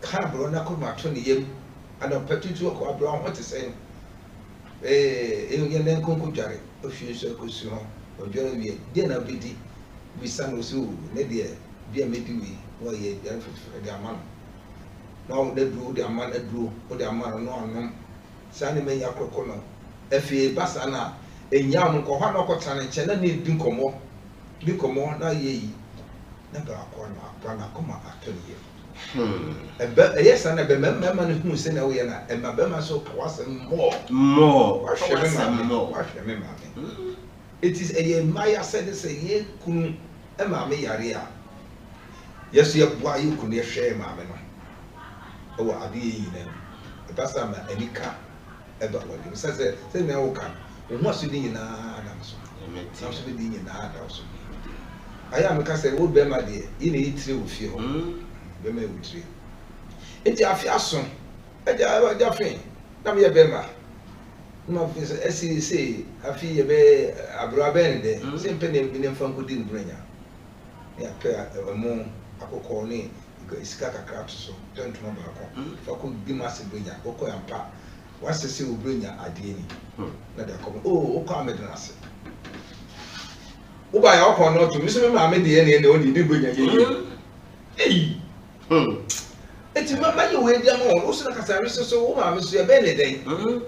ka bro na ko ma to ne yem ana patutu ko abro ho te sai ye ne nkonko dware o hwe so ko su ho o dware wie de na bidi bi san so ne de bia medi wi wo ye yan fufu de amano no de duro de amano duro o de amano no anom sane me yakoko no efie basa na enya mo ko ha no ko tane che na ne di komo na ye yi na ba ko na ko ma atelier yes na be mema no hu se na wo ye na e ma be ma so kawase more wa hweme ma it is a maya said say ye kunu e ma me yare a yes ye bua ye kunu ye hwe ma me no o wa ade yi na e pasa ma anika e ba wo say na wo ka o mo so di na na so na so di na na so aya me ka say wo be ma de ye na yitire wo fie ho be ma wutire enti afia so e ja fe na me ye be ma ma fi se afi ye be abro ben de se mpe ne mfanko di nbranya ya pe mo akoko ni isika kakra so tonto ma ba ko fa ko di mase branya okọ ya mpa wasese obranya ade ni na da ko o ko amedna se uba ya okọ no to mi se me ma me de ne o ni di branya ye eti ma ye we dia ma o so na kasa reso so o ma me so ye be ne den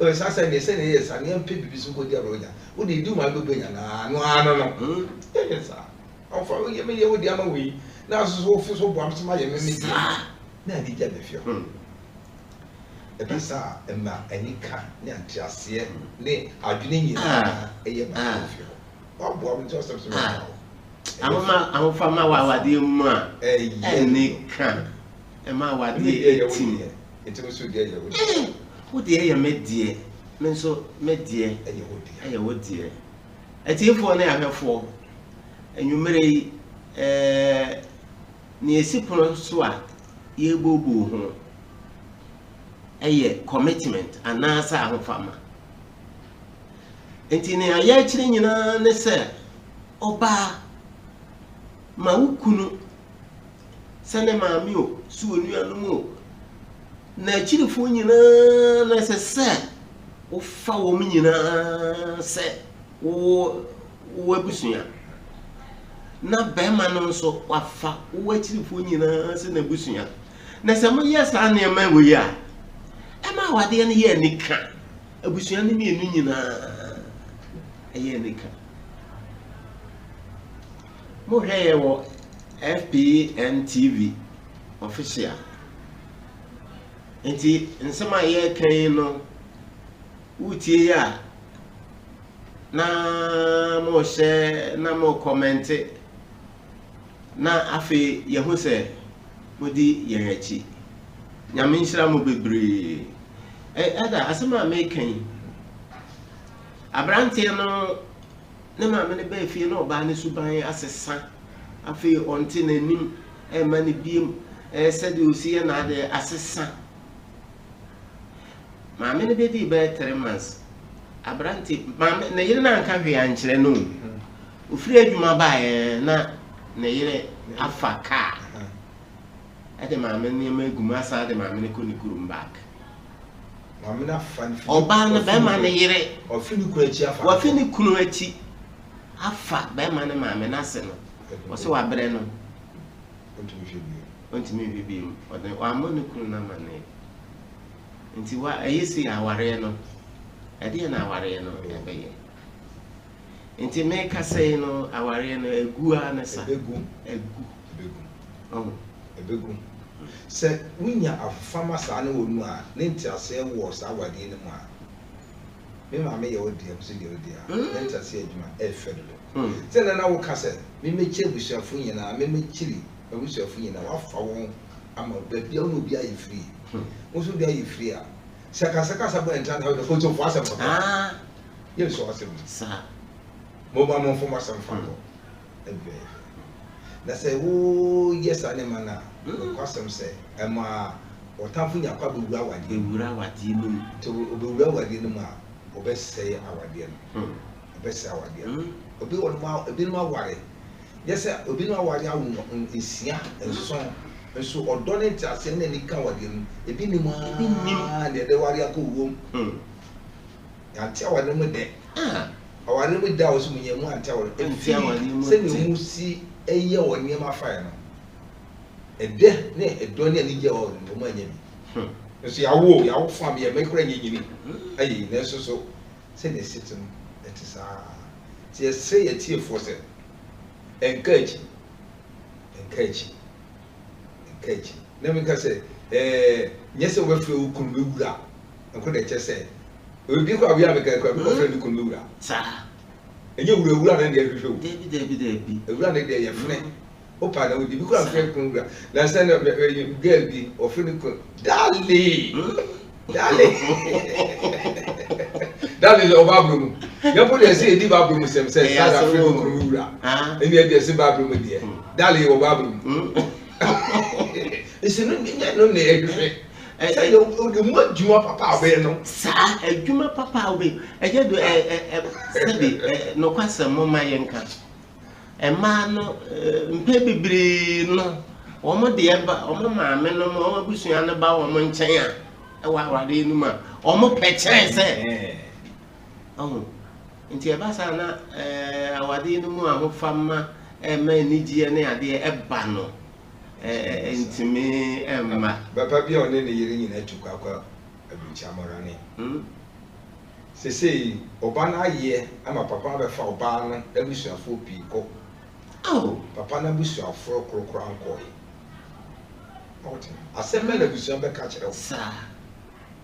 o sasa ne se ne yes ani ampe bibi so ko dia branya o de di ma be branya na no yes o fa ye me ye we dia ma we na so fu so bo am so ma ye me na di ja be fio e pesa e ma anika ne antiase ne adwene nyina e ye ba fio o bo am so so amoma wawade mu a anika e ma wade etim etim so dia ye wo wo de ye medie me so medie e ye wo die etifo na ahwefo enwumere ne esi pono so a ye bobo ho eye commitment anasa ahofama enti ne aya kire nyina ne se oba ma wukunu se ne maami o su onuanu o na akirifo nyina na se wo fa wo nyina se wo abusua na bema no nso wafa wo akirifo nyina se na abusua na se mo yes ane ma we ya ema wade ne ye nika abusua ne mienu nyina eye nika mo heye wo FPN TV official enti nsema ye kan no utie ya na mo share na mo comment na afi ye hu se modi ye achi nyame nshira mo bebre ada asema me kan abrante no ne ma me ne ba fie no ba ne suban asesa afi onti nanim ma ne biem sede osie na ade asesa ma me ne be di ba 3 months abrante ma ne yire na nka hwe ankyere no ofiri adwuma ba na ne yire afa ka ade ma me ne ma guma sa ade ma me ne ko ni kurum back ma me na fan oba na be ma ne yire ofini kunu achi afa wa fini kunu achi afa be ma ne ma me na se no wo se wa bre no ontimi bibi ode wa mo ne kunu na ma ne nti wa ayesi aware no ade na aware no ebe ye nti me ka sei no aware no egu a na sa egu oh ebegu se winya afama sa na wonu a ne ntiase wo sa awade ne mu a me ma me ye odi am se de odi a ne ntiase adwuma efedo se na wo ka se me mechi abusuafo nyina me mechiri abusuafo nyina wafa won ama baby a no bi ayi free wo so bi ayi free a saka sa bo entan ha ko to fo asem papa ye so asem sa mo ba mo fo asem fa ko ebe na say wo yes ane mana ko asem say ema otamfo nya kwa be wura wade num to be wura wade num a obesey awade no obesey awade obi won ma obi no aware yes obi no aware awu esia enso nso odo ne ntiase na ni ka wade no ebi ni ma de de ware akowom ya ntia wade mu de aware mu da wo so munye mu antia wade se ni mu si eye woni ma fa no ede ne edo ne ni je o mo anya bi nso ya wo fam ye mekura nyini ayi na so se ne sitem etisa tie se ye tie for se encourage na me ka se nyese we fe ukun be wura nko de che se obi kwa bia me ka kwa be fe ukun be wura sa enye wura na de hwehwe debi wura na de ye fne opa na odi bi kwa fe ukun wura na se na girl bi ofini ko dali dali obabru ya po de se edi babru sem se sa fe ukun wura eni e de se babru mu de dali obabru ese no nya no na ehwe say o mo djuma papa obe no sa adwuma papa obe eje do steady no kwasem mo mayenka ma no mpe bibiri no wo mo de eba o mo maame no mo abusua no ba wo mo nchen a wa awade nu ma o mo pekere se oh nti eba sa na awade nu mu ahofama ma nijie ne ade eba no intimi emma papa bia one ne yire nyina tukwa kwa abuncha morane sese oba na ye ama papa be fa oba no abusuafo pi ko papa na abusuafo krokro anko asemme na abusuafo be ka kire sa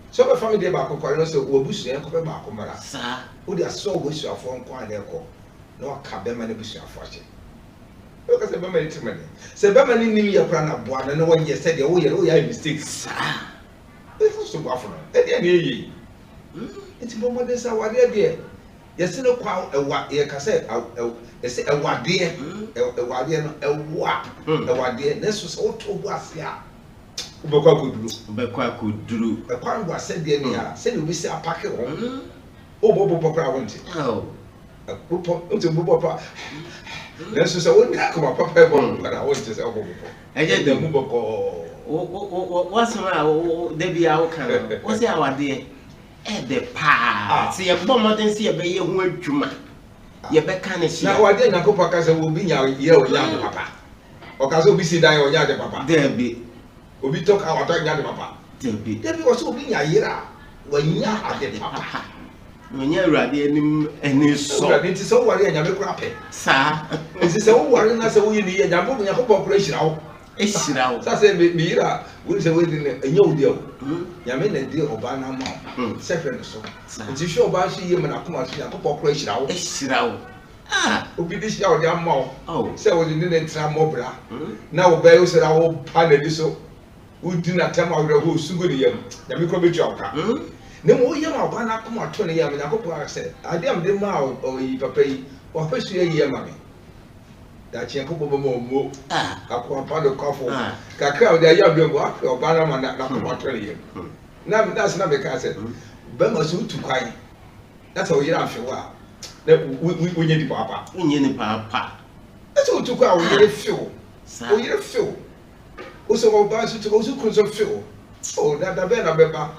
so be family dey ba ko kware no se obusuafo ko be ba ko mara sa wo dia so obusuafo anko ane ko no aka be ma na abusuafo ache because the mama is money. So the mama ni ya kura na boa na no one said oh ya mistakes. It's so bad for no. E dey dey. It's for mother say what dey there. Yes, no qual a what ye can say a what dear no a what dear this was all to was ya Bekwa kudru a quan was said the near said we say a packet on Bobo Papa wanted a papa into Bobo. This is a one come up papa but I want to say Bobo. I get the Muboko. What's my Debbie our can? What's our dear? The pa see a bomb and see a bay word juma. Ye beckanish now. I didn't go because will be your young papa. Or because we see die or yard papa. Debbie. We talk our young papa. Debbie was so being a year when you are the papa. When you're ready and is so it is so worrying and you're crappy. Sir, this is so worrying as a way in the Yambo when you have operation out. It's now. That's a Mira, we'll say waiting a new deal. Yamin a deal of Banama, separate so. It's a show by she and I come out and operation out. It's now. Ah, will be this young mouth. Oh, so you didn't try Mobra. Now, Bells and our panel so. We did not tell our whole Sugurium, the microbe joker. No more young Bana come out 20 years and I hope said, I damn the mouth or you pay or first year, mammy. That you couple more upon part of coffee. Cacao, the young walk or banana, not about 20 years. Now that's not because I said, Bema soon to cry. That's all you have to while. We need papa. We need papa. That's all to cry. We need fuel. Oh, you're fuel. Also, about to go to consume fuel. Oh, that the better beba.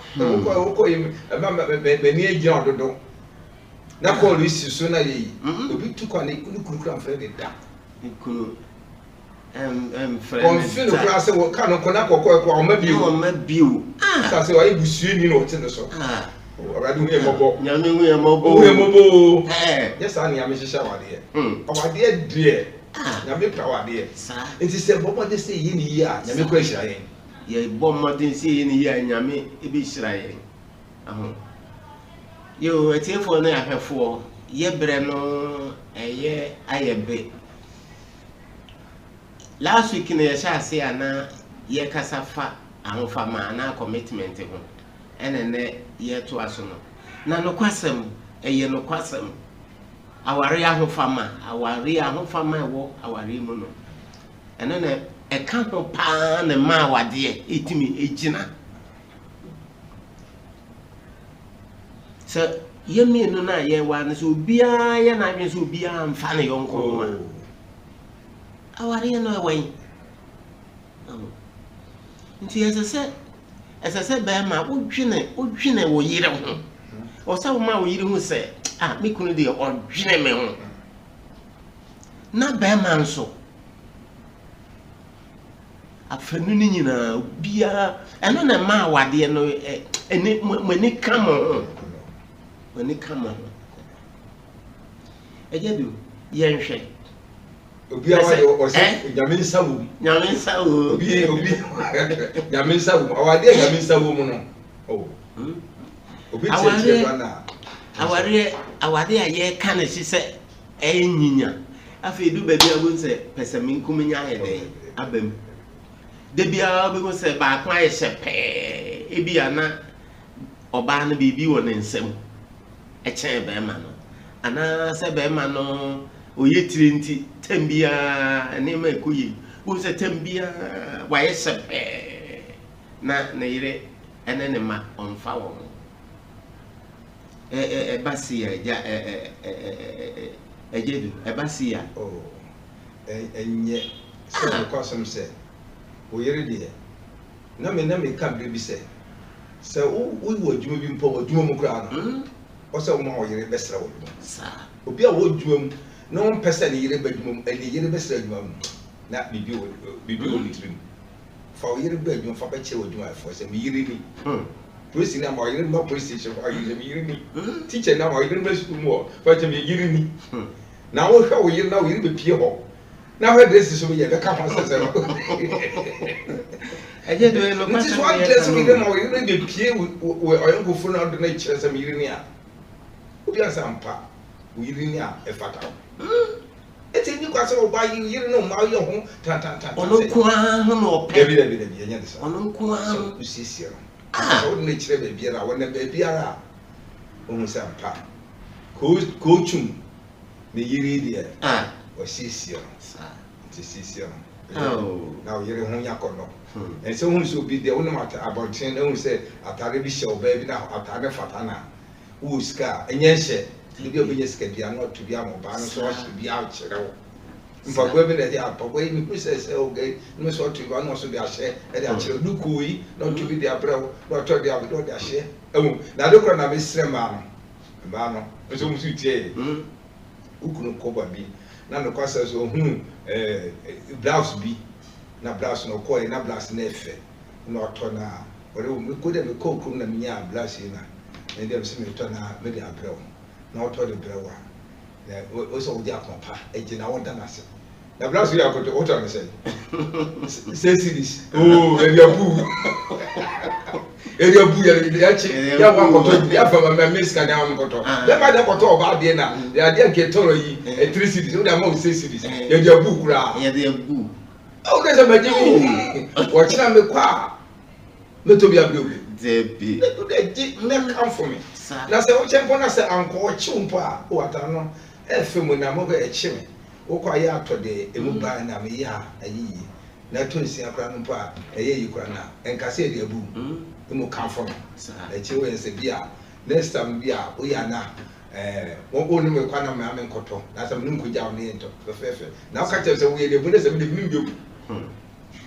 Call him a mamma near John. Now call this sooner. We took on it, could come for it. Friend, Phil Grass will come on Conaco or maybe you. Ah, so I was swinging out in the soul. Ah, I do hear mobile. Mobile. Yes, I am Mrs. Shower dear. Oh, dear. Ah, Yami Power dear. It is a bomb they say in here. Yami question. Ye bomb didn't see in here and Yami, it be shrine. You a tear for near for ye breno a year I a bit. Last week in the Shasi ana ye casafa and fama na commitment and then ye to us no. No quasem a ye no quasem. Our real farmer, our real farmer walk our remono. And then a camp of pan and mawa dear, eat me a gina. So ye mean no na ye one so be I and I mean so be I'm funny uncle. Our real no way. As I said, Bama, would Gina will eat him. Or some man will eat who say, ah, me couldn't do or Gina. Not Bama so. Afternoon, beer, and on a ma, what dear no, and when it come on. When it come on. I get you, young shake. Obi awa Yamin Sawu. Yamin Sawu. Obi Yamin Sawu. Awade Yamin Sawu mu no. Oh. Obi tete bana. Awade aye kan si se enyinya. Afi du baby abu se pesamin kuminya ye dey abam. De bia obi go se ba kwa ye sepe. Ebi ana oba na bibi wo ne nsem. E chen be ma no. Ana se be ma no oye trinity tambia enema ekoyi wo se tambia wa yesepe na yire enene ma onfa wo basia ja ejedu basia oh enye so because say wo yire de na me kan be bi say wo wo adwuma bi mpo adwuma mu kra no o se wo ma wo yire besra wo sa obi a wo adwuma no person yire badwuma and yire besra adwuma na bibi o litrim for yire badwuma fa ba che adwuma for say me yire ni police na ma yire ma police station for yire ni teacher na ma yire ma school mo for che me yire ni na wo hwa wo yire na wo yire be pie ho na ho dress so ye be ka fa say no eje do no ka so one dress we dem wo yire be pie wo oyo go fu na do na chere say me yire ni a obi asampa wo yire ni a e fata eti ni kwa so ba yire no ma yo ho ta ono kwa ho no pe debi enya desa ono kwa so usisi no o ne chere be biara wona be biara o mu sampa coachum ne yiri de ah osiesie sa tisiesie oh na yiri ho yakono and so hu so bi de wonu mata abonten na hu say atare bi hye oba bi na atare fatana wu ska enye hye bi obi ska bia na otu bia mo ba no so hye bia kyerɛ mpagwa bi na de apagwa yi mi say okay no so otu ba no so de ahye e de akyerɛ duku yi na otu bi de abrɛw na otu de abdo de ahye ewu na de kro na be srɛ ma no so mu su tie ukunu koba bi na no kwasa so hu blouse bi na blouse no ko na blouse na efe na oto na ore me ko de me ko krum na me nya blouse na dem se me to na me de abrɛw na oto de brɛwa na o so odi akopa egina wo da na se na blouse ya ko to oto na se series oh e ya bu area bu ya chi ya wa koto ya fa ma miss ka na koto le ma da koto oba de na ya de nke toro yi 3 series o da ma o 6 series ya de bu kura ya de bu o de se ma je mi o chira me kwa me to bi abro de bi o de ji me come for me na se o chempo na se anko o chi umpo a o ata no e fe mu na mo ga e chi me o kwa ya to de e mu ba na me ya ayi na to nsi akra no mpo a e ye yi kura na enkase de abu mo come from e che we se bia next time bia o ya na wo no me kwa na me nkoto na sam nku ja me ento fefe na o ka che se we de bu ne se me de bi bio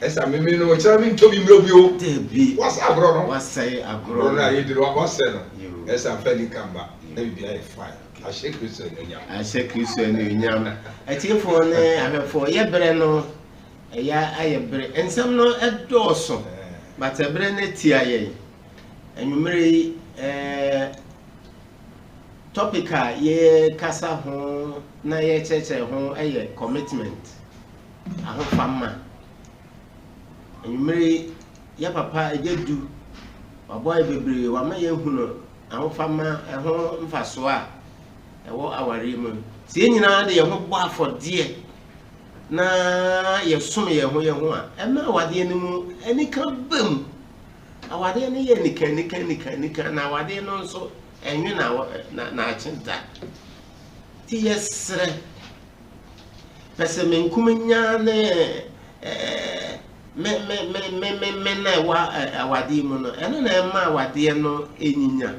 esa me no chira me ntobi mro bio de bi wasa agro no wasai agro na yi diro wasa no esa feli kamba na bi ai fine a shake Kristo no nyam a tiefo ne ahwefo ye bere no ya aye bere ensam no edoso but ebre na tia ye enwumere topic a ye kasa ho na ye cheche ho aye commitment aho fama enwumere ya papa ejedu oboy bebre wa ma ye hunu aho fama eho mfaso a ewo aware mu sie nyina de ye ho bo afode na ye som ye ho a ema awade no mu enika bam awade no ye nika na awade no nso enwe na achenta ti yesre pese menkumnya ne me na wa awade mu no eno na ema awade no enyinya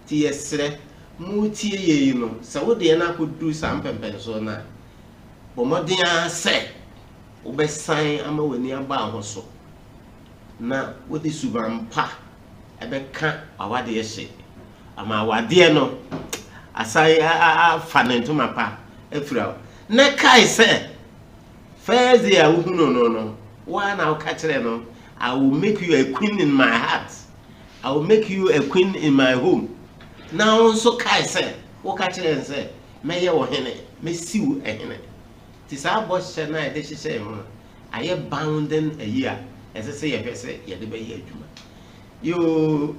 ti yesre mu tie ye no se wo de na kodu sampempen so na bomodin ase obesan ama wani aba ahoso na wodi subampa ebeka awade yehye ama awade no asai fanentuma pa efura na kai se first year no wa na okachire no I will make you a queen in my heart, I will make you a queen in my home. Now so kai se wo kachire nse meye wo hene mesiu ehene ti sa bo hye na de hye ho aye bounding a year ese ye pese ye de be ye adwuma yo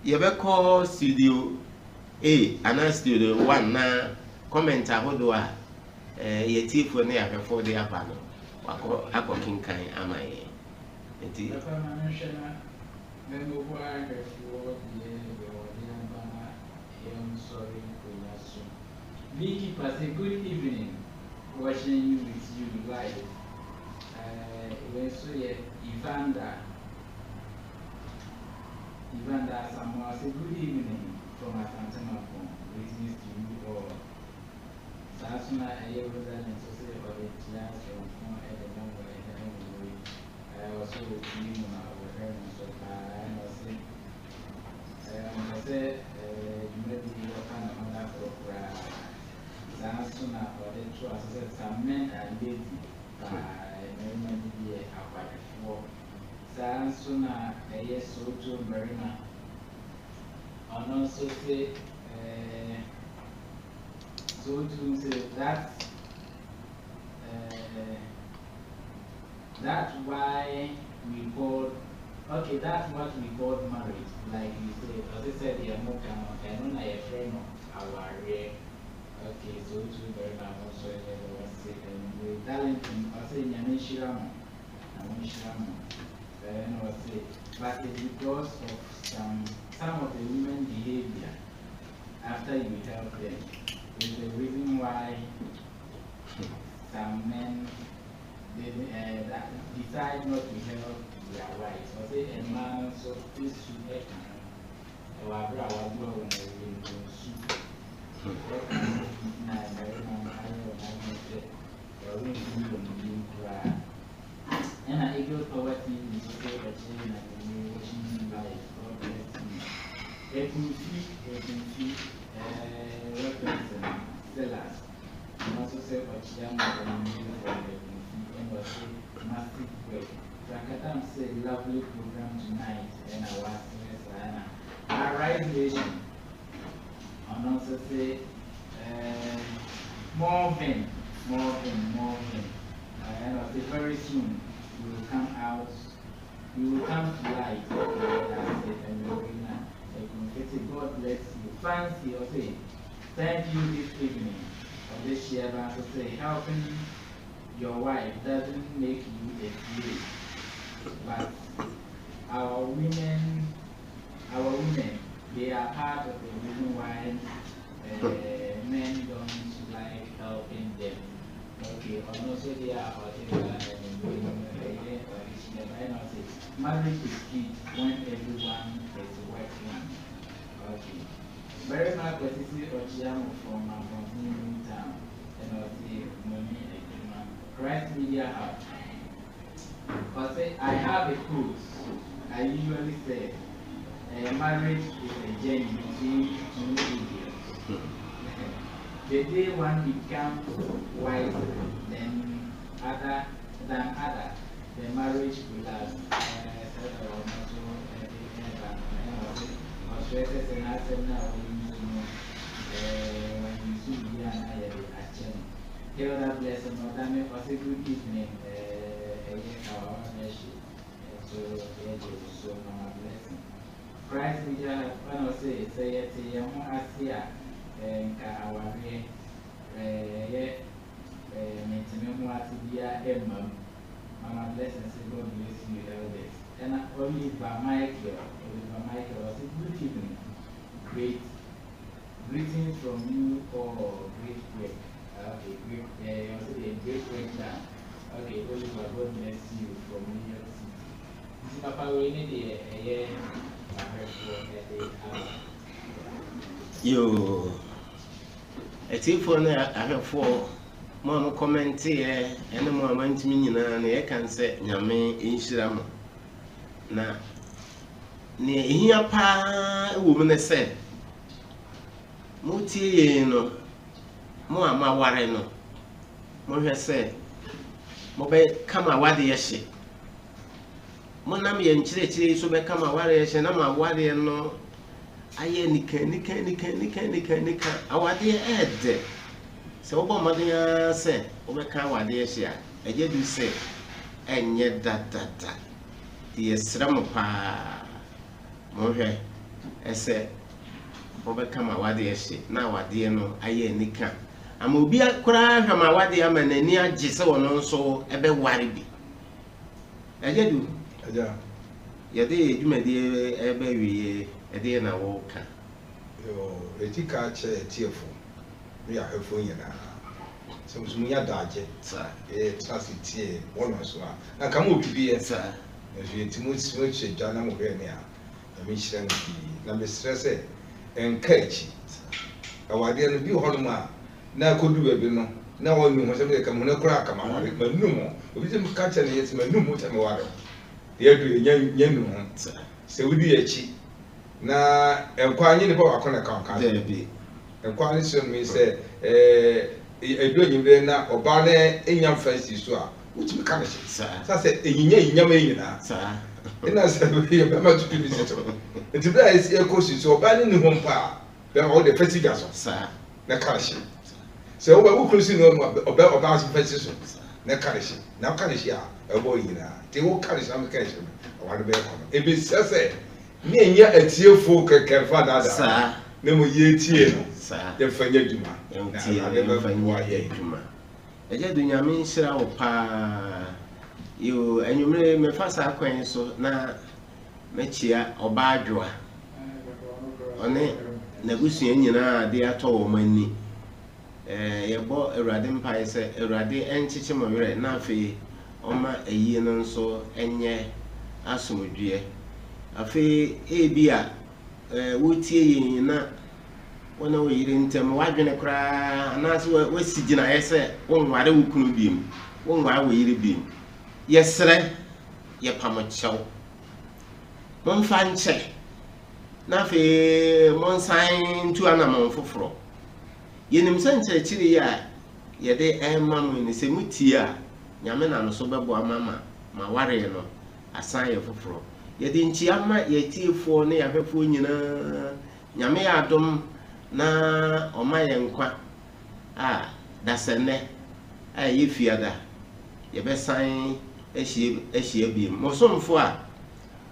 ye be call studio A ana studio 1 na comment ahodo a ye tifo na ya fefo de apa no wako akokinkan amaye enti Vicky Pase, good evening. Watching you with you live. When so Evander Samoa say good evening from Asantana greetings to you all. Sasuna Ayoda and Society of the class from at the number and also with you so and I said you may be your kind of mother for Sasuna or the trust some men are lazy by many years about before Sasuna a yes so to Marina and also say so to say that's why we call that's what we call marriage. Like you say, as I said, the more and I a friend of our okay, so to very much also and with Darlington, I say Yamishiramo, and I say, but it's because of some of the women behavior. after you help them, there's a reason why some men that decide not to help their wives. Or say a man so this should help and I go poverty is okay, but children and watching life. God bless you. They can see weapons and sellers. And also say what young and also massive work. Rakadam said lovely program tonight and I was our Rise Nation. And also say more than. And I say very soon you will come out, you will come to light. God bless you. Fancy or say thank you this evening of this year, but to say helping your wife doesn't make you a slave. But our women, they are part of the reason why men don't like helping them. Okay, and also they are marriage is key when everyone is working. Okay. Very much Kwesisi Ochiamu from New Town and also Money Agreement. Christ Media Hub. But say I have a quote. I usually say marriage is a journey between two individuals. The day one becomes wiser than other, the marriage will last. God bless and Madame was a good evening. So Mama blessing. Christ Media, when I say it, Asia and our Mama bless and say God bless you elders. And only by Michael was a good evening. Great greetings from you all, great work. Okay, great also a great work done. Okay, Oliver, God bless you from New York City. Papa, we need a year yo eti for na ahwefo mo no comment here ene mo amantimi nyina na ye kan se nyame inhira mo na ne ehia pa wo mu ne se mo tie ye no mo ama ware no mo hwe se mo be kama wade ye hye mo nam ye nchirechire so be kama ware ye hye na ma ware no aye nika awade ede se obo madenya se obeka awade ye hye eje du se enye dadada die sram pa mo hwe ese obeka ma awade ye hye na awade no aye nika ama obi akura hwa ma awade ama nani age se wono nso ebe ware bi eje du aja yade dwumadi ebe wiye ede na wo ka yo etika che tiefo me ya hefo nyina se musumu ya daje sa transitie wono so a na kama obibi sa na je timu che jana mo be ne a na me hire no bi na me stress encourage awade no bi hono ma na kodu be no na wo nyu ho se me ka mo na kura kama ware manumo obi se ka che ne yesi manumo te me ware ye du nyanu ho se wudi echi na enkwanye ne ba wakona ka debi enkwanye so me se edu nyimbe na oba ne enyam fancy so a utimi ka ne sa se enyinya ma enyina sa ina se be be ma tutu bi se to ntibra esi ekosi so oba ne ho mpa be ma wo de fancy ga so sa na ka ne se oba wo krusi no oba so fancy so na ka ne na ka ne a ebo yina te wo ka ne na ka ne wa de be ko ebi se me enya atiefo kekefa dada sa na mo ye tie no sa ye fanya djuma na ade be fanya ye djuma eje du nyame nhira wo pa yo enyumre me fasa kwan so na mechia oba adwoa one na busua nyinaa de atɔ wɔn ani yɛbɔ Awurade mpae sɛ Awurade ɛnkyekye mo werɛ na afei ɔma ayie no nso ɛnyɛ asomdwie afei ebi a wotie yɛn na wɔn a wɔyere ntɛm wadwene koraa anaasɛ wɔsi gyina yɛ sɛ wɔnware wo kunu biem wɔnware wo yere biem yɛsrɛ yɛpamkyɛw momfa nkyɛ na afei monsan ntu anamɔn foforɔ yɛnim sɛ nkyerɛkyerɛ yi a yɛde ɛma mo ne sɛ mutie a nyame na no so bɛboa ma ware no asan yɛ foforɔ yɛde nkyia ma yɛtiefoɔ ne yɛhwɛfoɔ nyinaa nyame yɛ adom na ɔma yɛ nkwa a dasɛnɛ a yɛ fiada yɛbɛsan ahyia biem mosomfo a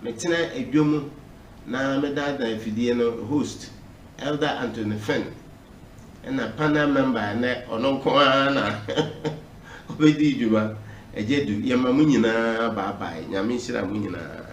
metena adwom na medada afidie no host Elder Anthony Fenn ɛna panel member ne ɔno nko ara na obedi dwuma agyedu yɛma mu nyinaa bye bye nyame nhyira mu nyinaa